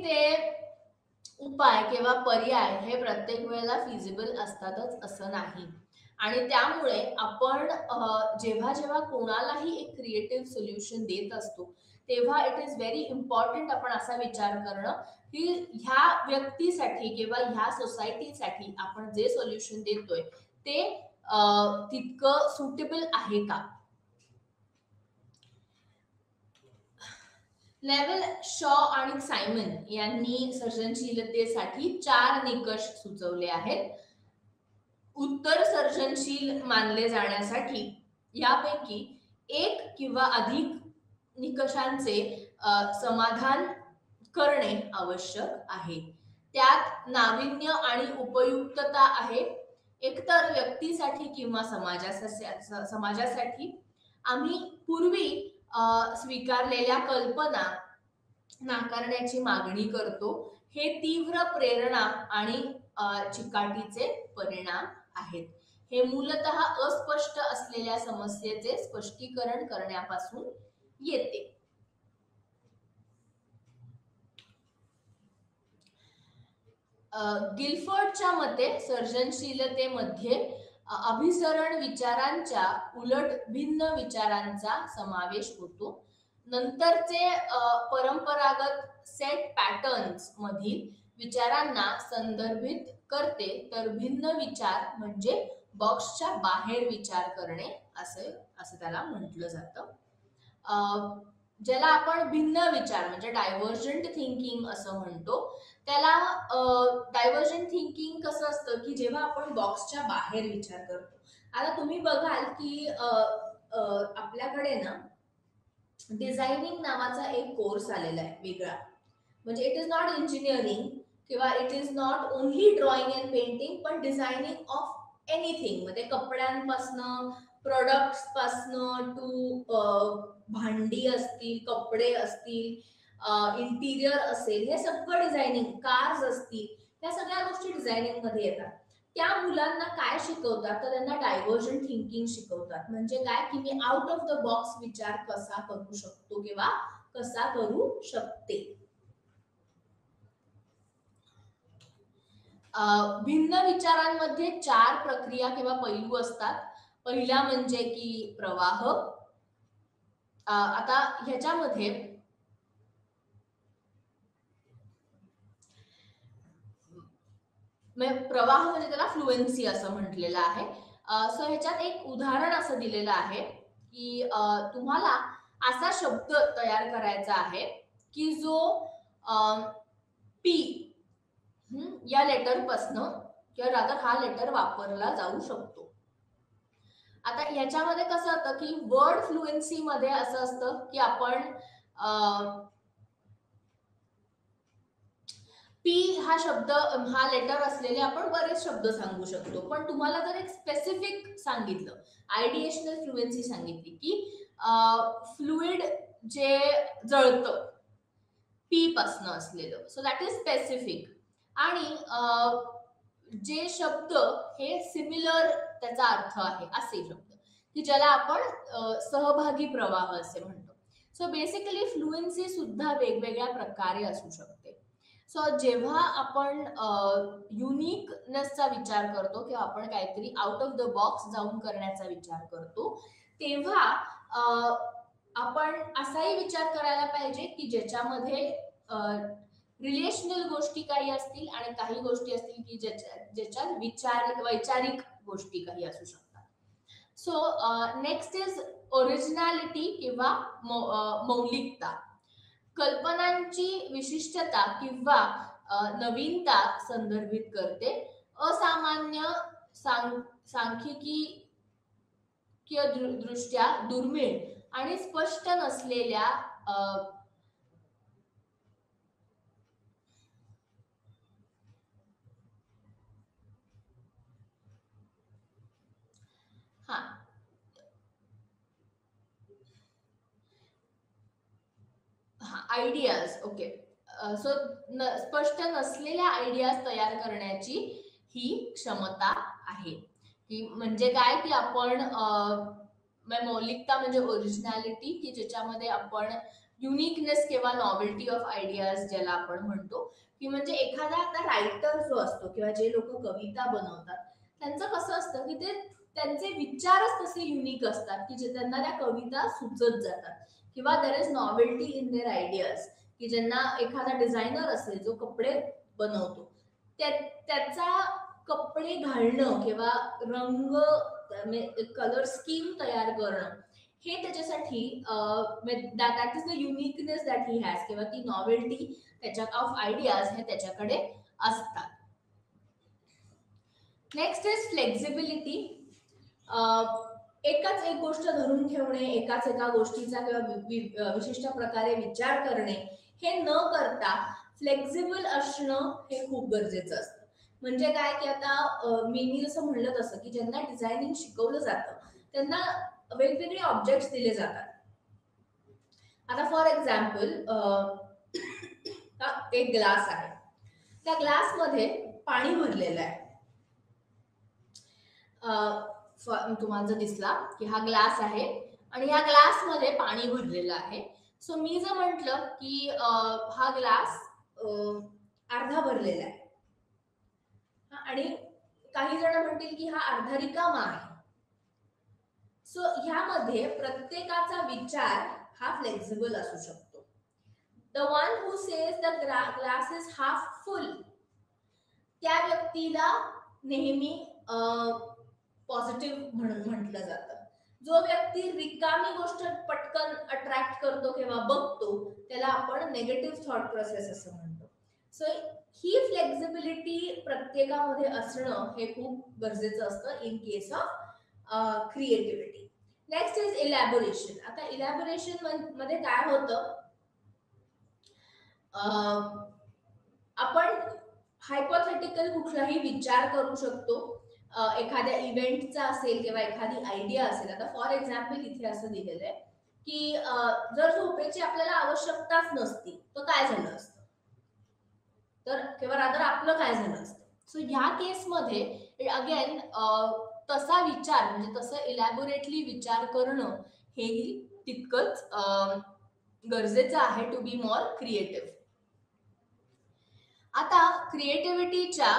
ते उपाय किंवा पर्याय हे प्रत्येक वेळेला फिजिबल असतातच असं नाही. आणि त्यामुळे आपण जेव्हा जेव्हा कोणालाही एक क्रिएटिव्ह सोल्युशन देत असतो तेव्हा इट इज व्हेरी इम्पॉर्टंट आपण असा विचार करणं की ह्या व्यक्तीसाठी किंवा ह्या सोसायटीसाठी आपण जे सोल्युशन देतोय ते तितकं सुटेबल आहे का. लेव्हल, शॉ आणि सायमन यांनी सर्जनशीलतेसाठी 4 निकष सुचवले आहेत. उत्तर सर्जनशील मानले जाण्यासाठी यापैकी एक किंवा अधिक निकषांचे समाधान करणे आवश्यक आहे. त्यात नाविन्य आणि उपयुक्तता आहे. एकतर व्यक्तीसाठी किंवा समाजासाठी आम्ही पूर्वी स्वीकारलेल्या कल्पना नाकारण्याची मागणी करतो. हे तीव्र प्रेरणा आणि चिकाटीचे परिणाम आहेत. हे मूलतः अस्पष्ट असलेल्या समस्येचे स्पष्टीकरण करण्यापासून येते. गिलफर्डच्या मते सर्जनशीलतेमध्ये अभिसरण विचारांच्या उलट भिन्न विचारांचा समावेश होतो. नंतरचे परंपरागत सेट पॅटर्न्स मधील विचारांना संदर्भित करते, तर भिन्न विचार म्हणजे बॉक्सच्या बाहेर विचार करणे असं त्याला म्हटलं जातं. ज्याला आपण भिन्न विचार म्हणजे डायव्हर्जंट थिंकिंग असं म्हणतो. त्याला डायव्हर्जंट थिंकिंग कसं असतं की जेव्हा आपण बॉक्सच्या बाहेर विचार करतो. आता तुम्ही बघाल की आपल्याकडे ना डिझायनिंग नावाचा एक कोर्स आलेला आहे वेगळा. म्हणजे इट इज नॉट इंजिनिअरिंग किंवा it is not only drawing and painting, पण डिझायनिंग ऑफ एनिथिंग. म्हणजे कपड्यांपासनं प्रोडक्ट्स पासनं टू भांडी असतील, कपडे असतील, इंटिरियर असेल, हे सगळं डिझायनिंग, कार्स असतील, या सगळ्या गोष्टी डिझायनिंग मध्ये येतात. त्या मुलांना काय शिकवतात, तर त्यांना डायव्हर्जंट थिंकिंग शिकवतात. म्हणजे काय, की me out of the box विचार कसा करू शकतो किंवा कसा करू शकते. भिन्न विचारांमध्ये 4 प्रक्रिया किंवा पैलू असतात. पहिला म्हणजे की प्रवाह. आता ह्याच्यामध्ये प्रवाह म्हणजे त्याला फ्लुएन्सी असं म्हटलेलं आहे. सो ह्याच्यात एक उदाहरण असं दिलेलं आहे की तुम्हाला असा शब्द तयार करायचा आहे की जो पी या लेटर पासनं किंवा रादर हा लेटर वापरला जाऊ शकतो. आता याच्यामध्ये कसं होतं की वर्ड फ्लुएन्सी मध्ये असं असतं की आपण पी हा शब्द, हा लेटर असलेले आपण बरेच शब्द सांगू शकतो. पण तुम्हाला जर एक स्पेसिफिक सांगितलं, आयडिएशनल फ्लुएन्सी सांगितली की फ्लुइड जे जळतं, पी पासनं असलेलं, सो दॅट इज स्पेसिफिक. आणि जे शब्द हे सिमिलर त्याचा अर्थ आहे असे शब्द, की ज्याला आपण सहभागी प्रवाह असे म्हणतो. सो बेसिकली फ्लुएन्सी सुद्धा वेगवेगळ्या प्रकारे असू शकते. सो जेव्हा आपण युनिकनेसचा विचार करतो किंवा आपण काहीतरी आउट ऑफ द बॉक्स जाऊन करण्याचा विचार करतो, तेव्हा आपण असाही विचार करायला पाहिजे की ज्याच्यामध्ये रिलेशनल गोष्टी काही असतील आणि काही गोष्टी असतील की ज्याच्यात वैचारिक गोष्टी काही असू शकतात. सो नेक्स्ट इज ओरिजिनॅलिटी किंवा मौलिकता. कल्पनांची विशिष्टता किंवा नवीनता संदर्भित करते. असामान्य, सांख्यिकी दृष्ट्या दुर्मिळ आणि स्पष्ट नसलेल्या आयडियाज. ओके. सो स्पष्ट नसलेल्या आयडियाज तयार करण्याची ही क्षमता आहे. की म्हणजे काय, की आपण मौलिकता म्हणजे ओरिजिनॅलिटी, की ज्याच्यामध्ये आपण युनिकनेस किंवा नॉवेल्टी ऑफ आयडियाज ज्याला आपण म्हणतो, की म्हणजे एखादा आता रायटर जो असतो किंवा जे लोक कविता बनवतात, त्यांचं कसं असतं की ते त्यांचे विचारच तसे युनिक असतात की जे त्यांना त्या कविता सुचत जातात, किंवा there is novelty in their ideas. की ज्यांना एखादा डिझायनर असेल जो कपडे बनवतो, त्याचा कपडे घालणं किंवा रंग, कलर स्कीम तयार करणं, हे त्याच्यासाठी that is the uniqueness that he has, किंवा ती नॉवेल्टी त्याच्या ऑफ आयडियाज हे त्याच्याकडे असतात. Next is flexibility. एकाच एक गोष्ट धरून ठेवणे, एकाच एका गोष्टीचा किंवा विशिष्ट प्रकारे विचार करणे हे न करता फ्लेक्झिबल असणं हे खूप गरजेचं असतं. म्हणजे काय, की आता मी जसं म्हणलं तसं की ज्यांना डिझायनिंग शिकवलं जातं त्यांना वेगवेगळे ऑब्जेक्ट्स दिले जातात. आता फॉर एक्झाम्पल एक ग्लास आहे, त्या ग्लासमध्ये पाणी भरलेलं आहे. तुम्हाला जर दिसला की हा ग्लास आहे आणि या ग्लास मध्ये पाणी भरलेलं आहे. सो मी जर म्हटलं की हा ग्लास अर्धा भरलेला आहे आणि काही जण म्हणतील की हा अर्धा रिकामा आहे. सो ह्यामध्ये प्रत्येकाचा विचार हा फ्लेक्झिबल असू शकतो. The one who says the glass is half फुल, त्या व्यक्तीला नेहमी पॉझिटिव्ह म्हणून म्हटलं जातं. जो व्यक्ती रिकामी गोष्ट पटकन अट्रॅक्ट करतो किंवा बघतो त्याला आपण नेगेटिव्ह थॉट प्रोसेस असं म्हणतो. सो ही फ्लेक्झिबिलिटी प्रत्येकामध्ये असणं हे खूप गरजेचं असतं in case of creativity. Next is elaboration. आता इलॅबोरेशन मध्ये काय होतं, आपण हायपोथेटिकल कुठलाही विचार करू शकतो एखाद्या इव्हेंटचा असेल किंवा एखादी आयडिया असेल. आता फॉर एक्झाम्पल इथे असं दिलेलं आहे की जर झोपेची आपल्याला आवश्यकताच नसती तर काय झालं असतं, तर किंवा रादर आपलं काय झालं असतं. सो ह्या केसमध्ये अगेन तसा विचार म्हणजे तसं इलॅबोरेटली विचार करणं हेही तितकंच गरजेचं आहे टू बी मोर क्रिएटिव्ह. आता क्रिएटिव्हिटीच्या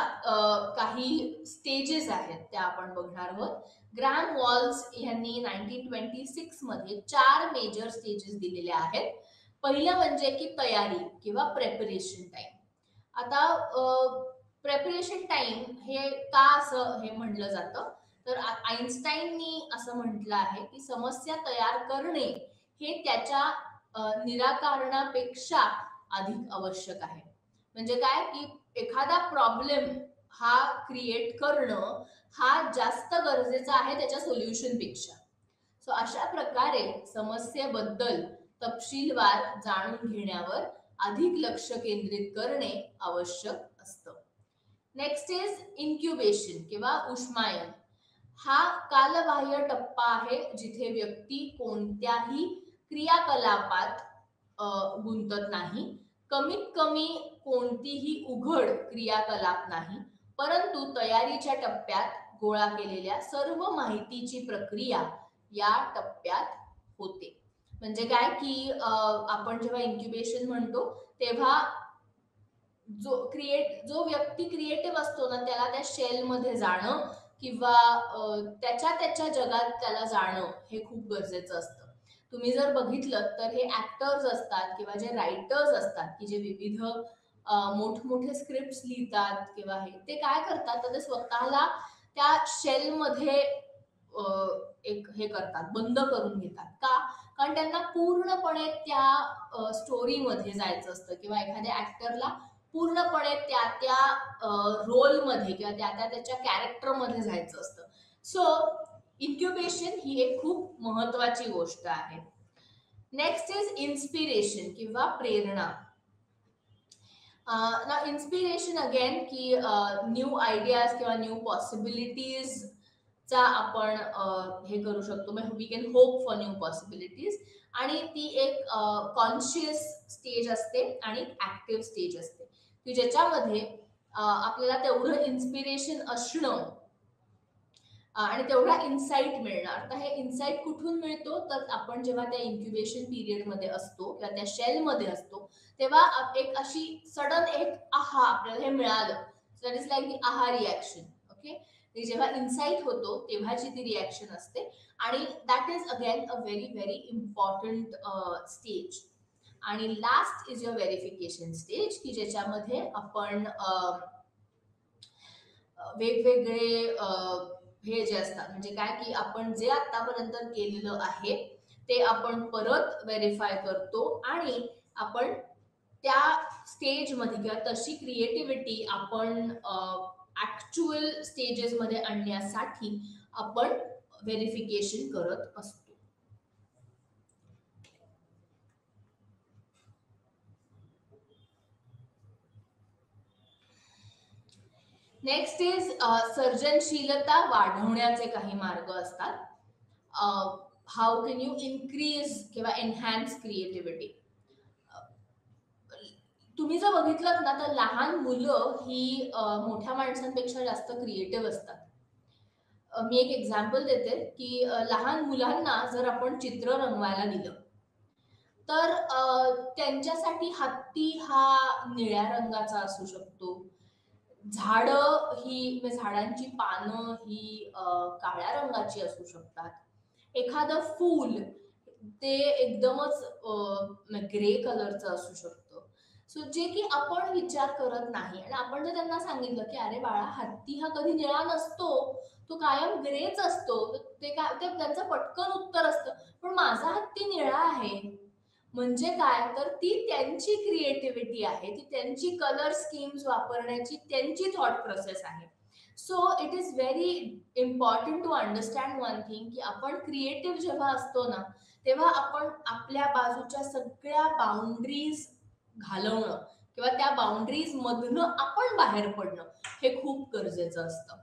काही स्टेजेस आहेत त्या आपण बघणार आहोत. ग्रॅम वॉल्स यांनी 1926 मध्ये 4 मेजर स्टेजेस दिलेल्या आहेत. पहिलं म्हणजे की तयारी किंवा प्रेपरेशन टाइम. आता प्रेपरेशन टाइम हे का असं हे म्हटलं जातं, तर आईन्स्टाईननी असं म्हटलं आहे की समस्या तयार करणे हे त्याच्या निराकरणापेक्षा अधिक आवश्यक आहे. म्हणजे काय की एखादा प्रॉब्लेम हा क्रिएट करणं हा जास्त गरजेचा आहे त्याच्या सोल्युशन पेक्षा. सो अशा प्रकारे समस्येबद्दल तपशीलवार जाणून घेण्यावर अधिक लक्ष केंद्रित करणे आवश्यक असतं. नेक्स्ट इज इन्क्युबेशन किंवा उष्मायन. हा कालबाह्य टप्पा आहे जिथे व्यक्ती कोणत्याही क्रियाकलापात गुंतत नाही. कमीत कमी कोणतीही उघड क्रियाकलाप नाही, परंतु तयारीच्या टप्प्यात गोळा केलेल्या सर्व माहितीची प्रक्रिया या टप्प्यात होते. म्हणजे काय की आपण जेव्हा इन्क्युबेशन म्हणतो तेव्हा जो व्यक्ती क्रिएटिव्ह असतो ना त्याला त्या शेल मध्ये जाणं किंवा त्याच्या जगात त्याला जाणं हे खूप गरजेचं असतं. तुम्ही जर बघितलं तर हे ऍक्टर्स असतात किंवा जे रायटर्स असतात की जे विविध मोठमोठे स्क्रिप्ट लिहितात किंवा ते काय करतात तर ते स्वतःला त्या शेल मध्ये एक हे करतात, बंद करून घेतात. का? कारण त्यांना पूर्णपणे त्या स्टोरीमध्ये जायचं असतं किंवा एखाद्या ऍक्टरला पूर्णपणे त्या रोलमध्ये किंवा त्याच्या कॅरेक्टरमध्ये जायचं असतं. सो इन्क्युबेशन ही एक खूप महत्वाची गोष्ट आहे. नेक्स्ट इज इन्स्पिरेशन किंवा प्रेरणा. ना इन्स्पिरेशन अगेन की न्यू आयडियाज किंवा न्यू पॉसिबिलिटीज चा आपण हे करू शकतो. We can hope for new possibilities. आणि ती एक कॉन्शियस स्टेज असते आणि ऍक्टिव्ह स्टेज असते की ज्याच्यामध्ये आपल्याला तेवढं इन्स्पिरेशन असणं आणि तेवढा इन्साइट मिळणार. तर हे इन्साइट कुठून मिळतो, तर आपण जेव्हा त्या इन्क्युबेशन पिरियड मध्ये असतो किंवा त्या शेल मध्ये असतो तेव्हा एक अशी सडन एक आहा आपल्याला हे मिळालं. दॅट इज लाईक दी आहा रिॲक्शन. ओके, जेव्हा इन्साइट होतो तेव्हाची ती रिॲक्शन असते आणि that is again a very very important stage. आणि last is your verification stage की ज्याच्यामध्ये आपण वेगवेगळे हे जे असतात म्हणजे काय की आपण जे आतापर्यंत केलेलं आहे ते आपण परत व्हेरीफाय करतो आणि आपण त्या स्टेजमध्ये किंवा तशी क्रिएटिव्हिटी आपण ऍक्च्युअल स्टेजेस मध्ये आणण्यासाठी आपण व्हेरिफिकेशन करत असतो. नेक्स्ट इज सर्जनशीलता वाढवण्याचे काही मार्ग असतात. हाऊ कॅन यू इन्क्रीज किंवा एनहॅन्स क्रिएटिव्हिटी. तुम्ही जर बघितलं ना तर लहान मुलं ही मोठ्या माणसांपेक्षा जास्त क्रिएटिव्ह असतात. मी एक एक्झाम्पल देते की लहान मुलांना जर आपण चित्र रंगवायला दिलं तर त्यांच्यासाठी हत्ती हा निळ्या रंगाचा असू शकतो, झाडं ही म्हणजे झाडांची पानं ही काळ्या रंगाची असू शकतात, एखादं फूल ते एकदमच ग्रे कलरचं असू शकतं. सो जे की आपण विचार करत नाही आणि आपण जर त्यांना सांगितलं की अरे बाळा हत्ती हा कधी निळा नसतो, तो कायम ग्रेच असतो, ते काय ते त्यांचं पटकन उत्तर असतं पण माझा हत्ती निळा आहे. म्हणजे काय तर ती त्यांची क्रिएटिव्हिटी आहे, ती त्यांची कलर स्कीम्स वापरण्याची त्यांची थॉट प्रोसेस आहे. So it is very important to understand one thing की आपण क्रिएटिव्ह जेव्हा असतो ना तेव्हा आपण आपल्या बाजूच्या सगळ्या बाउंड्रीज घालवणं किंवा त्या बाउंड्रीज मधनं आपण बाहेर पडणं हे खूप गरजेचं असतं.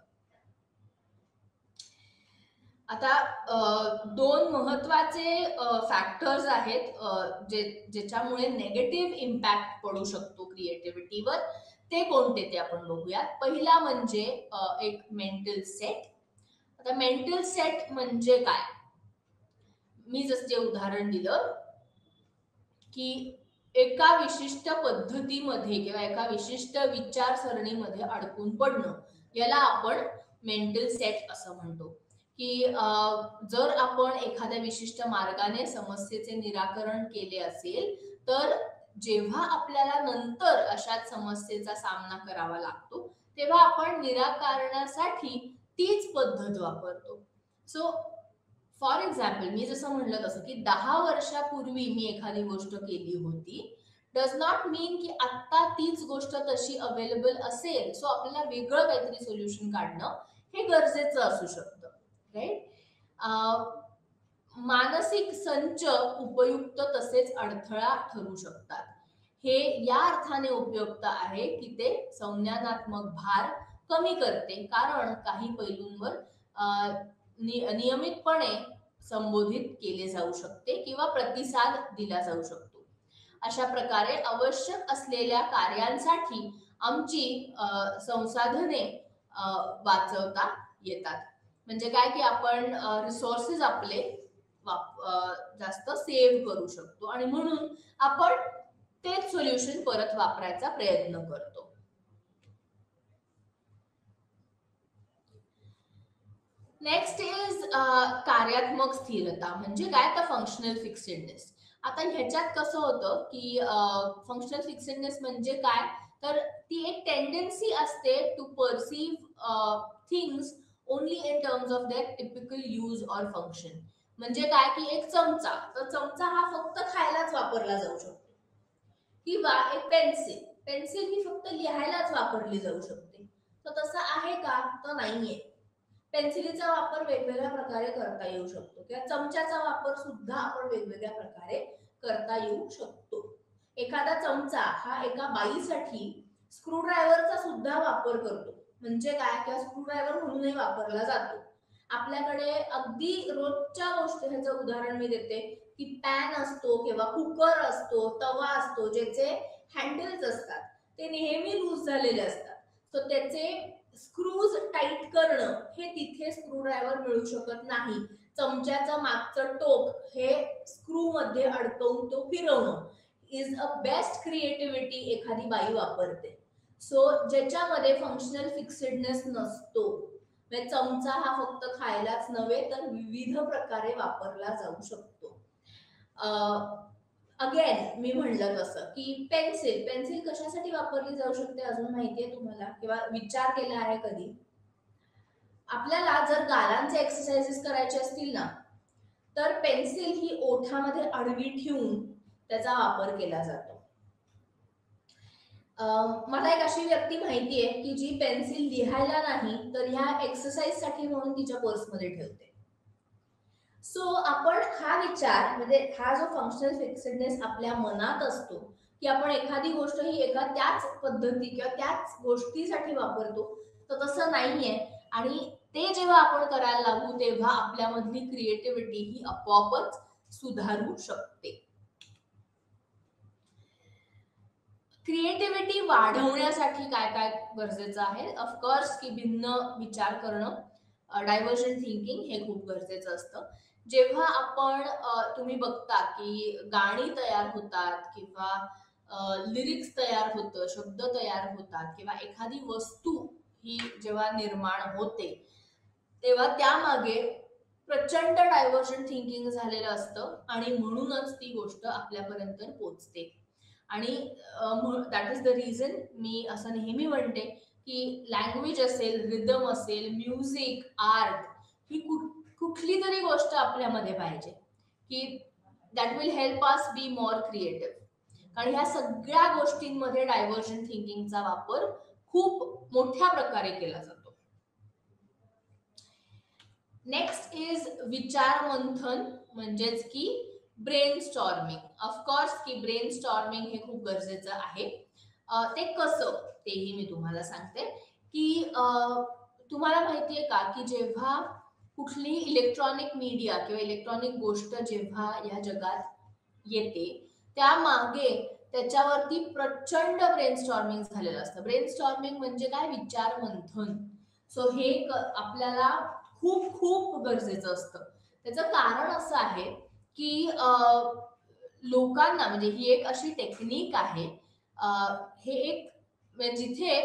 आता दोन महत्वाचे फॅक्टर्स आहेत ज्याच्यामुळे नेगेटिव्ह इम्पॅक्ट पडू शकतो क्रिएटिव्हिटीवर. ते कोणते ते आपण बघूयात. पहिला म्हणजे एक मेंटल सेट. आता मेंटल सेट म्हणजे काय? मी जसं उदाहरण दिलं की एका विशिष्ट पद्धतीमध्ये किंवा एका विशिष्ट विचारसरणीमध्ये अडकून पडणं, याला आपण मेंटल सेट असं म्हणतो. की जर आपण एखाद्या विशिष्ट मार्गाने समस्येचे निराकरण केले असेल, तर जेव्हा आपल्याला नंतर अशाच समस्येचा सामना करावा लागतो, तेव्हा आपण निराकरणासाठी तीच पद्धत वापरतो. सो फॉर एक्झाम्पल, मी जसं म्हणलं तसं की 10 वर्षापूर्वी मी एखादी गोष्ट केली होती, डज नॉट मीन की आत्ता तीच गोष्ट तशी अवेलेबल असेल, सो आपल्याला वेगळं काहीतरी सोल्युशन काढणं हे गरजेचं असू शकतं. राईट? मानसिक संच उपयुक्त तसेच अडथळा ठरू शकतात. हे या अर्थाने उपयुक्त आहे की ते संज्ञानात्मक भार कमी करते, कारण काही पैलूंवर नियमितपणे संबोधित केले जाऊ शकते किंवा प्रतिसाद दिला जाऊ शकतो. अशा प्रकारे आवश्यक असलेल्या कार्यांसाठी आमची संसाधने वाचवता येतात. म्हणजे काय की आपण रिसोर्सेस आपले जास्त सेव्ह करू शकतो आणि म्हणून आपण तेच सोल्युशन परत वापरायचा प्रयत्न करतो. नेक्स्ट इज कार्यात्मक स्थिरता. म्हणजे काय? तर फंक्शनल फिक्सेडनेस. आता ह्याच्यात कसं होतं की फंक्शनल फिक्सेडनेस म्हणजे काय? तर ती एक टेंडन्सी असते to perceive things only in terms of their typical use or function. म्हणजे काय की एक चमचा, तर चमचा हा फक्त खायलाच वापरला जाऊ शकतो. किंवा एक पेन्सिल, पेन्सिल ही फक्त लिहायलाच वापरली जाऊ शकते. तर तसं आहे का? तर नाहीये. पेन्सिलीचा वापर वेगवेगळ्या प्रकारे करता येऊ शकतो किंवा चमच्याचा वापर सुद्धा आपण वेगवेगळ्या प्रकारे करता येऊ शकतो. एखादा चमचा हा एका बाईसाठी स्क्रूड्रायव्हरचा सुद्धा वापर करतो. म्हणजे काय? किंवा स्क्रूड्रायव्हर म्हणूनही वापरला जातो. आपल्याकडे अगदी रोजच्या गोष्टी, ह्याचं उदाहरण मी देते की पॅन असतो किंवा कुकर असतो, तवा असतो, ज्याचे हँडल्स असतात ते नेहमी लूज झालेले असतात. सो त्याचे स्क्रूज टाईट करणं हे तिथे स्क्रूड्रायव्हर मिळू शकत नाही. चमच्याचं मागचं टोक हे स्क्रू मध्ये अडकवून तो फिरवणं इज अ बेस्ट क्रिएटिव्हिटी एखादी बाई वापरते. सो ज्याच्यामध्ये फंक्शनल फिक्सेडनेस नसतो. म्हणजे चमचा हा फक्त खायलाच नव्हे तर विविध प्रकारे वापरला जाऊ शकतो. अगेन मी म्हणलं तसं की पेन्सिल, पेन्सिल कशासाठी वापरली जाऊ शकते अजून माहितीये तुम्हाला किंवा विचार केला आहे कधी? आपल्याला जर गालांचे एक्सरसाइजेस करायचे असतील ना, तर पेन्सिल ही ओठामध्ये आडवी ठेवून त्याचा वापर केला जातो. मला एक अशी व्यक्ती माहितीये की जी पेन्सिल लिहायला नाही तर ह्या एक्सरसाइज साठी म्हणून तिच्या पर्समध्ये ठेवते. सो आपण हा विचार, म्हणजे हा जो फंक्शनल फिक्सेडनेस आपल्या मनात असतो की आपण एखादी गोष्ट ही एका त्याच पद्धती किंवा त्याच गोष्टीसाठी वापरतो, तर तसं नाहीये. आणि ते जेव्हा आपण करायला लागू तेव्हा आपल्यामधली क्रिएटिव्हिटी ही आपोआपच सुधारू शकते. क्रिएटिव्हिटी वाढवण्यासाठी काय काय गरजेचं आहे? ऑफकोर्स की भिन्न विचार करणं, डायव्हर्जन थिंकिंग हे खूप गरजेचं असतं. जेव्हा आपण तुम्ही बघता की गाणी तयार होतात किंवा लिरिक्स तयार होतं, शब्द तयार होतात किंवा एखादी वस्तू ही जेव्हा निर्माण होते, तेव्हा त्यामागे प्रचंड डायव्हर्जन थिंकिंग झालेलं असतं आणि म्हणूनच ती गोष्ट आपल्यापर्यंत पोहोचते. आणि दॅट इज द रिझन मी असं नेहमी म्हणते की लँग्वेज असेल, रिदम असेल, म्युझिक, आर्ट, ही कुठली तरी गोष्ट आपल्यामध्ये पाहिजे की that will help us be more creative. कारण ह्या सगळ्या गोष्टींमध्ये डायव्हर्जन थिंकिंगचा वापर खूप मोठ्या प्रकारे केला जातो. नेक्स्ट इज विचार मंथन, म्हणजेच की ब्रेन स्टॉर्मिंग. ऑफकोर्स की ब्रेन स्टॉर्मिंग हे खूप गरजेचं आहे. ते कसं तेही मी तुम्हाला सांगते की तुम्हाला माहितीये का की जेव्हा कुठली इलेक्ट्रॉनिक मीडिया किंवा इलेक्ट्रॉनिक गोष्ट जेव्हा या जगात येते त्यामागे त्याच्यावरती प्रचंड ब्रेनस्टॉर्मिंग झालेलं असतं. ब्रेनस्टॉर्मिंग म्हणजे काय? विचार मंथन. सो हे आपल्याला खूप खूप गरजेचं असतं. त्याचं कारण असं आहे की लोकांना म्हणजे ही एक अशी टेक्निक आहे, हे एक म्हणजे जिथे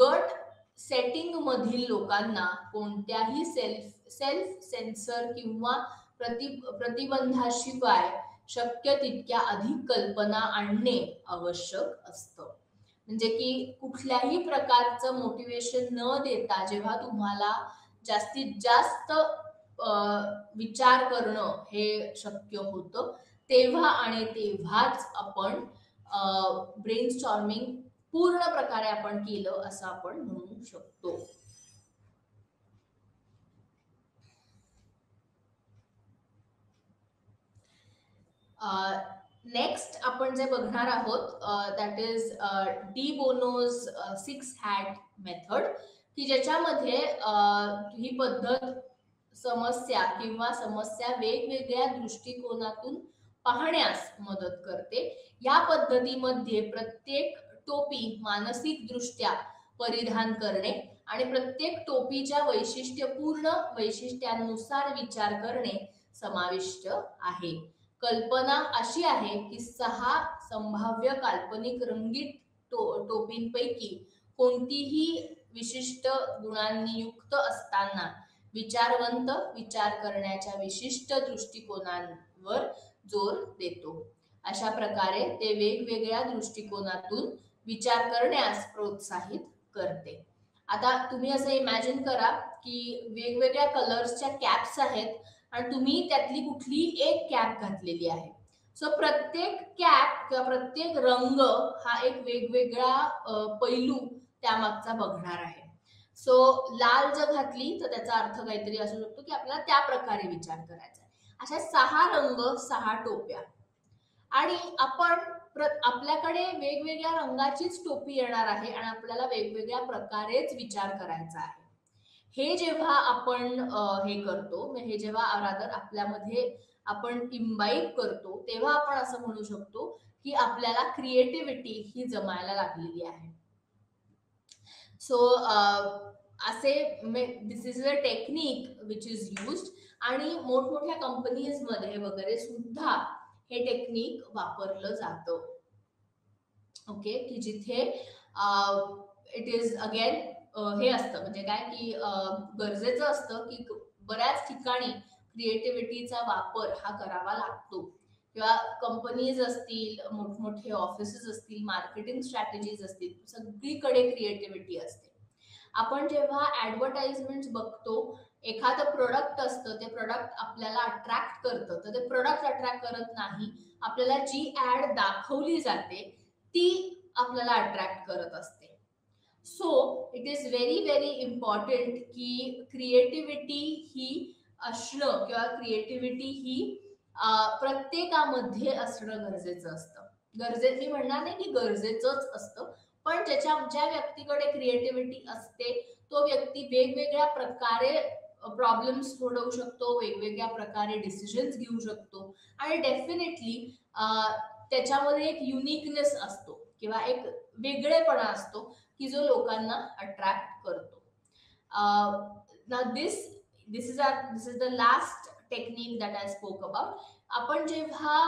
गट सेटिंग मधील लोकांना कोणत्याही सेल्फ सेन्सर किंवा प्रतिबंधाशिवाय शक्य तितक्या अधिक कल्पना आणणे आवश्यक असतं. म्हणजे की कुठल्याही प्रकारचं मोटिवेशन न देता जेव्हा तुम्हाला जास्तीत जास्त विचार करणं हे शक्य होतं तेव्हा आणि तेव्हाच आपण ब्रेनस्टॉर्मिंग पूर्ण प्रकारे आपण केलं असं आपण म्हणू शकतो. नेक्स्ट आपण जे बघणार आहोत that is de Bono's 6 hat method, की ज्याच्यामध्ये ही पद्धत समस्या वेगवेगळ्या दृष्टिकोनातून पाहण्यास मदत करते. या पद्धतीमध्ये प्रत्येक टोपी मानसिक दृष्ट्या परिधान करणे आणि प्रत्येक टोपीच्या वैशिष्ट्यांनुसार विचार करणे समाविष्ट आहे. कल्पना अशी आहे की 6 संभाव्य काल्पनिक रंगीत टोपींपैकी कोणतीही विशिष्ट गुणांनी युक्त असताना विचारवंत विचार करण्याच्या विशिष्ट दृष्टिकोनांवर जोर देतो. अशा प्रकारे ते वेगवेगळ्या दृष्टिकोनातून विचार करण्यास प्रोत्साहित करते. आता तुम्ही असं इमॅजिन करा की वेगवेगळ्या कलर्सच्या कॅप्स आहेत आणि तुम्ही त्यातली कुठली एक कॅप घातलेली आहे. सो प्रत्येक कॅप किंवा प्रत्येक रंग हा एक वेगवेगळा पैलू त्यामागचा बघणार आहे. सो लाल जर घातली तर त्याचा अर्थ काहीतरी असू शकतो की आपल्याला त्या प्रकारे विचार करायचा आहे. अशा 6 रंग 6 टोप्या आणि आपण आपल्याकडे वेगवेगळ्या रंगाचीच टोपी येणार आहे आणि आपल्याला वेगवेगळ्या प्रकारेच विचार करायचा आहे. हे जेव्हा आपण हे करतो, हे जेव्हा रादर आपल्यामध्ये आपण इम्बाईब करतो तेव्हा आपण असं म्हणू शकतो की आपल्याला क्रिएटिव्हिटी ही जमायला लागलेली आहे. सो असे this is a technique which is used आणि मोठमोठ्या कंपनीज मध्ये वगैरे सुद्धा हे टेक्निक वापरलं जातं. ओके, की जिथे इट इज अगेन हे असतं म्हणजे काय की गरजेचं असतं की बऱ्याच ठिकाणी क्रिएटिव्हिटीचा वापर हा करावा लागतो किंवा कंपनीज असतील, मोठमोठे ऑफिसेस असतील, मार्केटिंग स्ट्रॅटेजीज असतील, सगळीकडे क्रिएटिव्हिटी असते. आपण जेव्हा ऍडव्हर्टाइजमेंट बघतो, एखादं प्रोडक्ट असतं, ते प्रोडक्ट आपल्याला अट्रॅक्ट करतं, तर ते प्रोडक्ट अट्रॅक्ट करत नाही, आपल्याला जी ऍड दाखवली जाते ती आपल्याला अट्रॅक्ट करत असते. So it is very important की क्रिएटिव्हिटी ही असणं किंवा क्रिएटिव्हिटी ही प्रत्येकामध्ये असणं गरजेचं असतं. मी म्हणणार नाही की गरजेचंच असतं, पण ज्या व्यक्तीकडे क्रिएटिव्हिटी असते तो व्यक्ती वेगवेगळ्या प्रकारे प्रॉब्लेम्स सोडवू शकतो, वेगवेगळ्या प्रकारे डिसिजन्स घेऊ शकतो आणि डेफिनेटली त्याच्यामध्ये एक युनिकनेस असतो किंवा एक वेगळेपणा असतो की जो लोकांना अट्रॅक्ट करतो. Now this is the last technique that I spoke about. आपण जेव्हा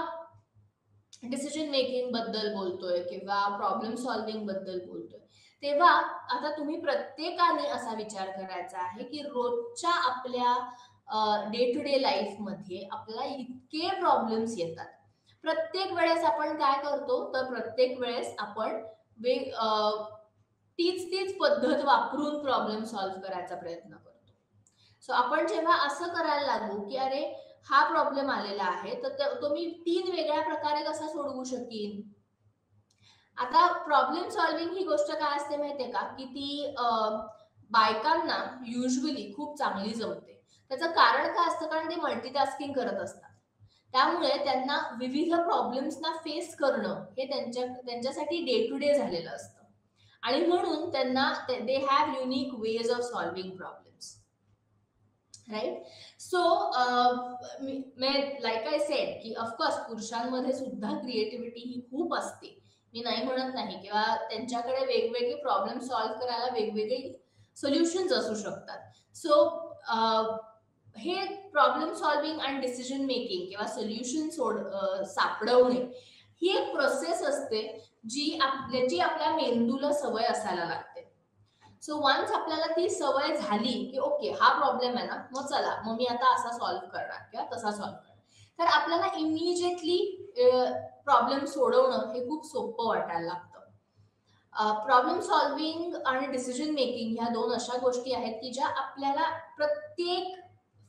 डिसिजन मेकिंग बद्दल बोलतोय किंवा प्रॉब्लेम सॉल्विंग बद्दल बोलतोय तेव्हा आता तुम्ही प्रत्येकाने असा विचार करायचा आहे की रोजच्या आपल्या डे टू डे लाईफ मध्ये आपल्याला इतके प्रॉब्लेम्स येतात. प्रत्येक वेळेस आपण काय करतो तर प्रत्येक वेळेस आपण तीच पद्धत वापरून प्रॉब्लेम सॉल्व्ह करायचा प्रयत्न करतो. सो आपण जेव्हा असं करायला लागू की अरे हा प्रॉब्लेम आलेला आहे तर तो मी 3 वेगळ्या प्रकारे कसा सोडवू शकीन. आता प्रॉब्लेम सॉल्विंग ही गोष्ट काय असते माहितीये का की ती बायकांना युजली खूप चांगली जमते. त्याचं कारण काय असतं, कारण ते मल्टीटास्किंग करत असतात. त्यामुळे त्यांना विविध प्रॉब्लेम्सना फेस करणं हे त्यांच्यासाठी डे टू डे झालेलं असतं आणि म्हणून त्यांना they have unique ways of solving problems. Right. So like I said की ऑफकोर्स पुरुषांमध्ये सुद्धा क्रिएटिव्हिटी ही खूप असते, मी नाही म्हणत नाही, किंवा त्यांच्याकडे वेगवेगळे प्रॉब्लेम सॉल्व्ह करायला वेगवेगळे सोल्युशन्स असू शकतात. सो हे प्रॉब्लेम सॉल्विंग आणि डिसिजन मेकिंग किंवा सोल्युशन सापडवणे ही एक प्रोसेस असते ज्याची आपल्या मेंदूला सवय असायला लागते. सो वन्स आपल्याला ती सवय झाली की ओके हा प्रॉब्लेम आहे ना, मग चला मग मी आता असा सॉल्व्ह करणार किंवा तसा सॉल्व्ह करणार, तर आपल्याला इमिजिएटली प्रॉब्लेम सोडवणं हे खूप सोपं वाटायला लागतं. प्रॉब्लेम सॉल्विंग आणि डिसिजन मेकिंग ह्या दोन अशा गोष्टी आहेत की ज्या आपल्याला प्रत्येक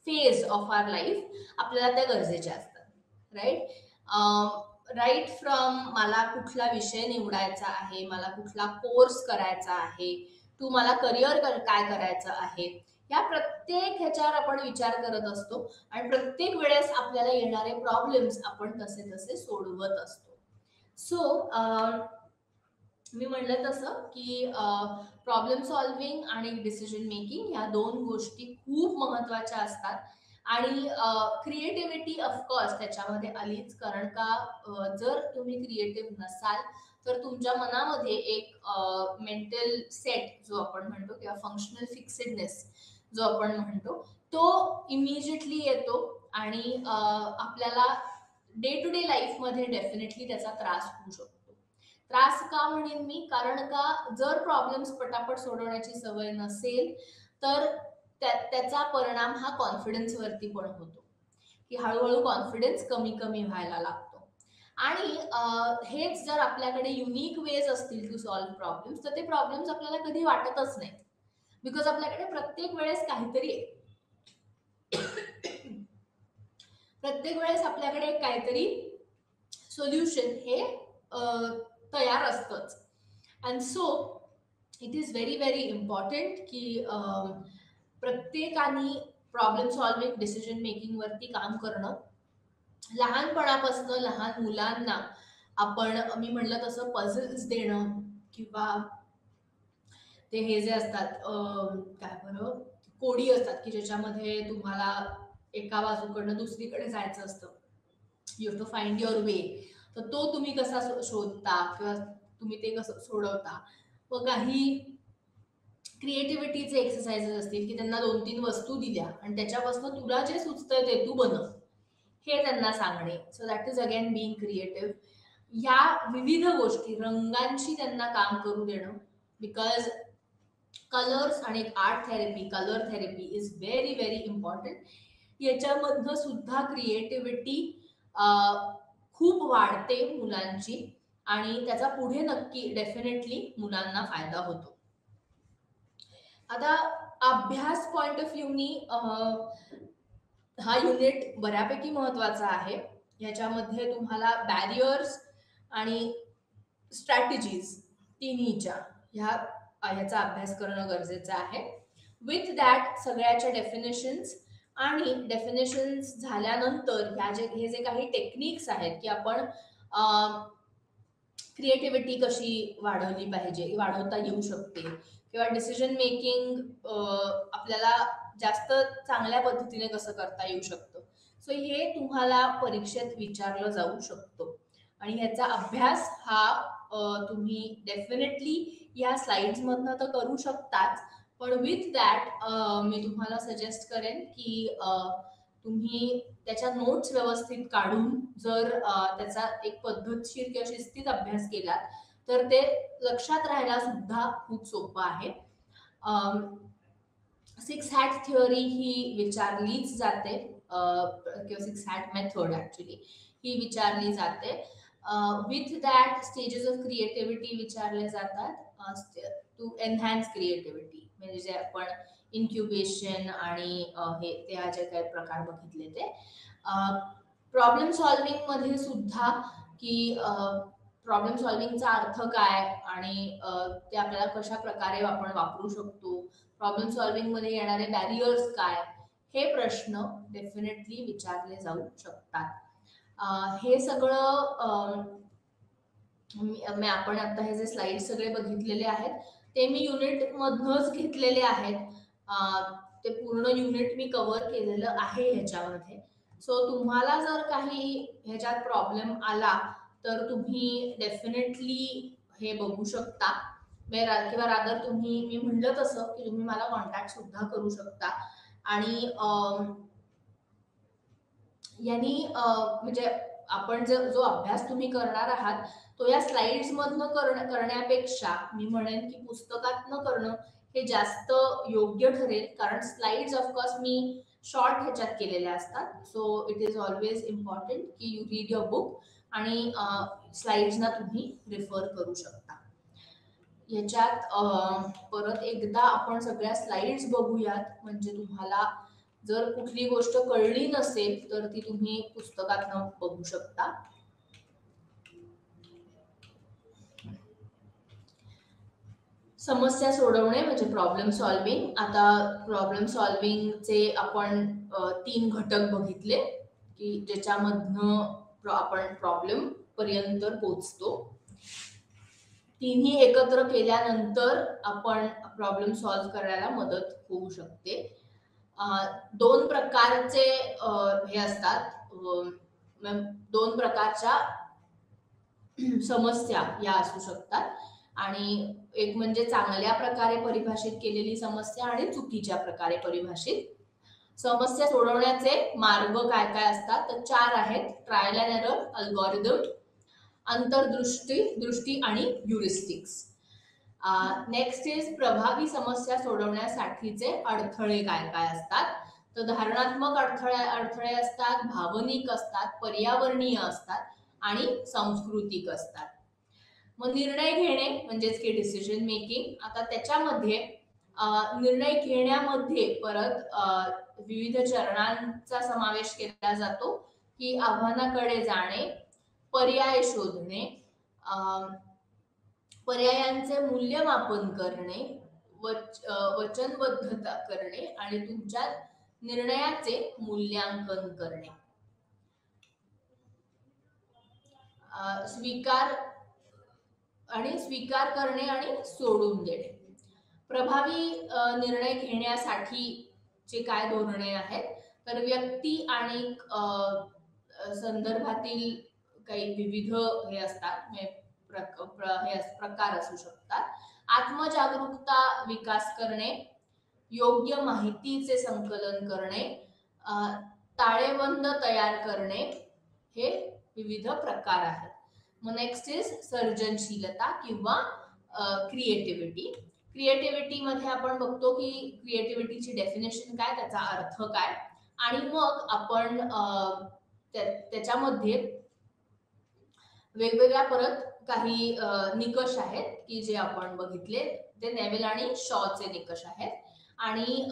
फेज ऑफ आर लाईफ आपल्याला त्या गरजेच्या असतात. राईट. राईट फ्रॉम मला कुठला विषय निवडायचा आहे, मला कुठला कोर्स करायचा आहे, टू मला करिअर काय करायचं आहे, या प्रत्येक ह्याच्यावर आपण विचार करत असतो आणि प्रत्येक वेळेस आपल्याला येणारे प्रॉब्लेम्स आपण तसे तसे सोडवत असतो. सो मी म्हणलं तसं की प्रॉब्लेम सॉल्विंग आणि डिसिजन मेकिंग ह्या दोन गोष्टी खूप महत्वाच्या असतात. आणि क्रिएटिव्हिटी ऑफकोर्स त्याच्यामध्ये आलीच, कारण का जर तुम्ही क्रिएटिव्ह नसाल तर तुमच्या मनामध्ये एक मेंटल सेट जो आपण म्हणतो किंवा फंक्शनल फिक्सेडनेस जो आपण म्हणतो तो इमिजिएटली येतो. आणि आपल्याला डे टू डे लाईफमध्ये डेफिनेटली त्याचा त्रास होऊ शकतो. त्रास का म्हणेन मी, कारण का जर प्रॉब्लेम्स पटापट सोडवण्याची सवय नसेल तर त्याचा परिणाम हा कॉन्फिडन्स वरती पण होतो, की हळूहळू कॉन्फिडन्स कमी कमी व्हायला लागतो. आणि हेच जर आपल्याकडे युनिक वेज असतील टू सॉल्व्ह प्रॉब्लेम्स तर ते प्रॉब्लेम्स आपल्याला कधी वाटतच नाही, बिकॉज आपल्याकडे प्रत्येक वेळेस आपल्याकडे काहीतरी सोल्युशन हे तयार असतंच. And so it is very very important की प्रत्येकाने प्रॉब्लेम सॉल्विंग डिसिजन मेकिंग वरती काम करणं. लहानपणापासून लहान मुलांना आपण मी म्हणलं तसं पझल्स देणं, किंवा ते हे जे असतात काय बरं कोडी असतात की ज्याच्यामध्ये तुम्हाला एका बाजूकडनं दुसरीकडे जायचं असतं, you have to find your way. तर तो तुम्ही कसा शोधता किंवा तुम्ही ते कसं सोडवता. व काही क्रिएटिव्हिटीचे एक्सरसाइजेस असतील की त्यांना 2-3 वस्तू दिल्या आणि त्याच्यापासून तुला जे सुचतंय ते तू बनव, हे त्यांना सांगणे. So that is again being creative. या विविध गोष्टी रंगांशी त्यांना काम करू देणं, बिकॉज कलर्स आणि art therapy, colour therapy is very very important. याच्यामधनं सुद्धा क्रिएटिव्हिटी खूप वाढते मुलांची आणि त्याचा पुढे नक्की डेफिनेटली मुलांना फायदा होतो. आता अभ्यास पॉइंट ऑफ व्ह्यूनी हा युनिट बऱ्यापैकी महत्वाचा आहे. ह्याच्यामध्ये तुम्हाला बॅरियर्स आणि स्ट्रॅटेजीज तिन्हीच्या ह्याचा अभ्यास करणं गरजेचं आहे. विथ दॅट सगळ्याच्या डेफिनेशन्स, आणि डेफिनेशन्स झाल्यानंतर हे जे काही टेक्निक्स आहेत की आपण क्रिएटिव्हिटी कशी वाढवली पाहिजे, वाढवता येऊ शकते, किंवा डिसिजन मेकिंग आपल्याला जास्त चांगल्या पद्धतीने कसं करता येऊ शकतं. सो हे तुम्हाला परीक्षेत विचारलं जाऊ शकतो आणि ह्याचा अभ्यास हा तुम्ही डेफिनेटली या स्लाइड्स मधनं तर करू शकताच, पण विथ दॅट मी तुम्हाला सजेस्ट करेन की तुम्ही त्याच्या नोट्स व्यवस्थित काढून जर त्याचा एक पद्धतशीर किंवा शिस्तीत अभ्यास केला तर ते लक्षात राहायला सुद्धा खूप सोपं आहे. 6 हॅट थिअरी ही विचारलीच जाते, किंवा 6 हॅट मेथड ऍक्च्युली ही विचारली जाते. With that stages of creativity विचारले जातात टू एनहान्स क्रिएटिव्हिटी, म्हणजे जे आपण इन्क्युबेशन आणि हे जे काही प्रकार बघितले ते. प्रॉब्लेम सॉल्विंग मध्ये सुद्धा की प्रॉब्लेम सॉल्विंगचा अर्थ काय आणि ते आपल्याला कशा प्रकारे आपण वापरू शकतो, प्रॉब्लेम सॉल्विंग मध्ये येणारे बॅरियर्स काय, हे प्रश्न डेफिनेटली विचारले जाऊ शकतात. हे सगळं आपण आता हे जे स्लाइड सगळे बघितलेले आहेत ते मी युनिट मधनच घेतलेले आहेत. ते पूर्ण युनिट मी कव्हर केलेलं आहे ह्याच्यामध्ये. सो तुम्हाला जर काही ह्याच्यात प्रॉब्लेम आला तर तुम्ही डेफिनेटली हे बघू शकता किंवा रादर तुम्ही, मी म्हणलं तसं की तुम्ही मला कॉन्टॅक्ट सुद्धा करू शकता. आणि यांनी म्हणजे आपण जो अभ्यास तुम्ही करणार आहात तो या स्लाइड्स मधनं करण्यापेक्षा मी म्हणेन की पुस्तकातनं करणं हे जास्त योग्य ठरेल, कारण स्लाइड्स ऑफकोर्स मी शॉर्ट ह्याच्यात केलेल्या असतात. So it is always important की यू रीड युअर बुक आणि स्लाइड्सना तुम्ही रिफर करू शकता. ह्याच्यात परत एकदा आपण सगळ्या स्लाइड्स बघूयात, म्हणजे तुम्हाला जर कुठली गोष्ट कळली नसेल तर ती तुम्ही पुस्तकातनं बघू शकता. समस्या सोडवणे म्हणजे प्रॉब्लेम सॉल्विंग. आता प्रॉब्लेम सॉल्विंगचे आपण 3 घटक बघितले की ज्याच्यामधनं आपण प्रॉब्लेम पर्यंत पोहोचतो. तिन्ही एकत्र केल्यानंतर आपण प्रॉब्लेम सॉल्व्ह करायला मदत होऊ शकते. 2 प्रकारचे हे असतात, 2 प्रकारच्या समस्या या असू शकतात. आणि एक म्हणजे चांगल्या प्रकारे परिभाषित केलेली समस्या आणि चुकीच्या प्रकारे परिभाषित समस्या. सोडवण्याचे मार्ग काय काय असतात तर 4 आहेत: ट्रायल अँड एरर, अल्गोरिदम, अंतर्दृष्टी आणि ह्युरिस्टिक्स. नेक्स्ट इज प्रभावी समस्या सोडवण्यासाठीचे अडथळे काय काय असतात. तर धारणात्मक अडथळे असतात, भावनिक असतात, पर्यावरणीय असतात आणि सांस्कृतिक असतात. मग निर्णय घेणे म्हणजेच की डिसिजन मेकिंग. आता त्याच्यामध्ये निर्णय घेण्यामध्ये परत विविध चरणांचा समावेश केला जातो की आव्हानाकडे जाणे, पर्याय शोधणे, पर्यायांचे मूल्यमापन करणे, वचनबद्धता करणे आणि तुमच्या निर्णयाचे मूल्यांकन करणे. स्वीकार करणे आणि सोडून देणे. प्रभावी निर्णय घेण्यासाठीचे काय धोरणे आहेत तर व्यक्ती आणि संदर्भातील काही विविध हे असतात, प्रकार असू शकतात. आत्मजागरूकता विकास करणे, योग्य माहितीचे संकलन करणे, ताळेबंद तयार करणे हे विविध प्रकार आहेत. मग नेक्स्ट इज सर्जनशीलता किंवा क्रिएटिव्हिटी. क्रिएटिव्हिटी मध्ये आपण बघतो की क्रिएटिव्हिटीची डेफिनेशन काय, त्याचा अर्थ काय, आणि मग आपण त्याच्यामध्ये वेगवेगळ्या परत काही निकष आहेत की जे आपण बघितले. ते नेव्हेल आणि शॉचे निकष आहेत. आणि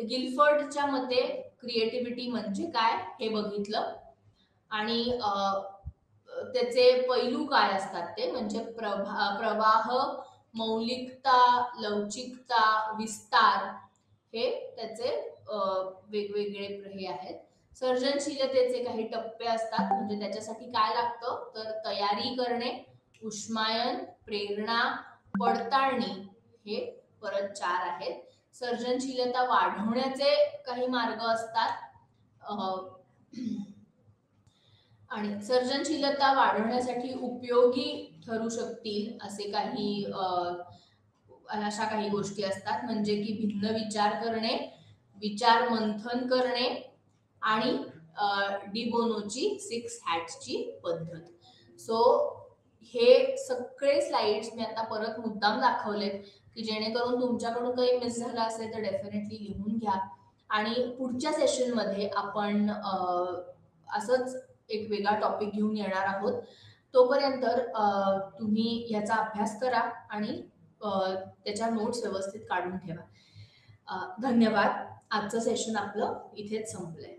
गिलफर्डच्या मते क्रिएटिव्हिटी म्हणजे काय हे बघितलं. आणि त्याचे पैलू काय असतात ते म्हणजे प्रवाह, मौलिकता, लवचिकता, विस्तार हे त्याचे वेगवेगळे हे आहेत. सर्जनशीलतेचे काही टप्पे असतात, म्हणजे त्याच्यासाठी काय लागतं तर तयारी करणे, उष्मायन, प्रेरणा, पडताळणी हे परत 4 आहेत. सर्जनशीलता वाढवण्याचे काही मार्ग असतात आणि सर्जनशीलता वाढवण्यासाठी उपयोगी ठरू शकतील असे काही अशा काही गोष्टी असतात, म्हणजे की भिन्न विचार करणे, विचार मंथन करणे आणि डिबोनोची 6 हॅट्सची पद्धत. सो हे सगळे स्लाइड्स मी आता परत मुद्दाम दाखवले की जेणेकरून तुमच्याकडून काही मिस झालं असेल तर डेफिनेटली लिहून घ्या. आणि पुढच्या सेशन मध्ये आपण असंच एक वेगळा टॉपिक घेऊन येणार आहोत. तोपर्यंत तुम्ही याचा अभ्यास करा आणि त्याच्या नोट्स व्यवस्थित काढून ठेवा. धन्यवाद. आजचं सेशन आपलं इथेच संपलंय.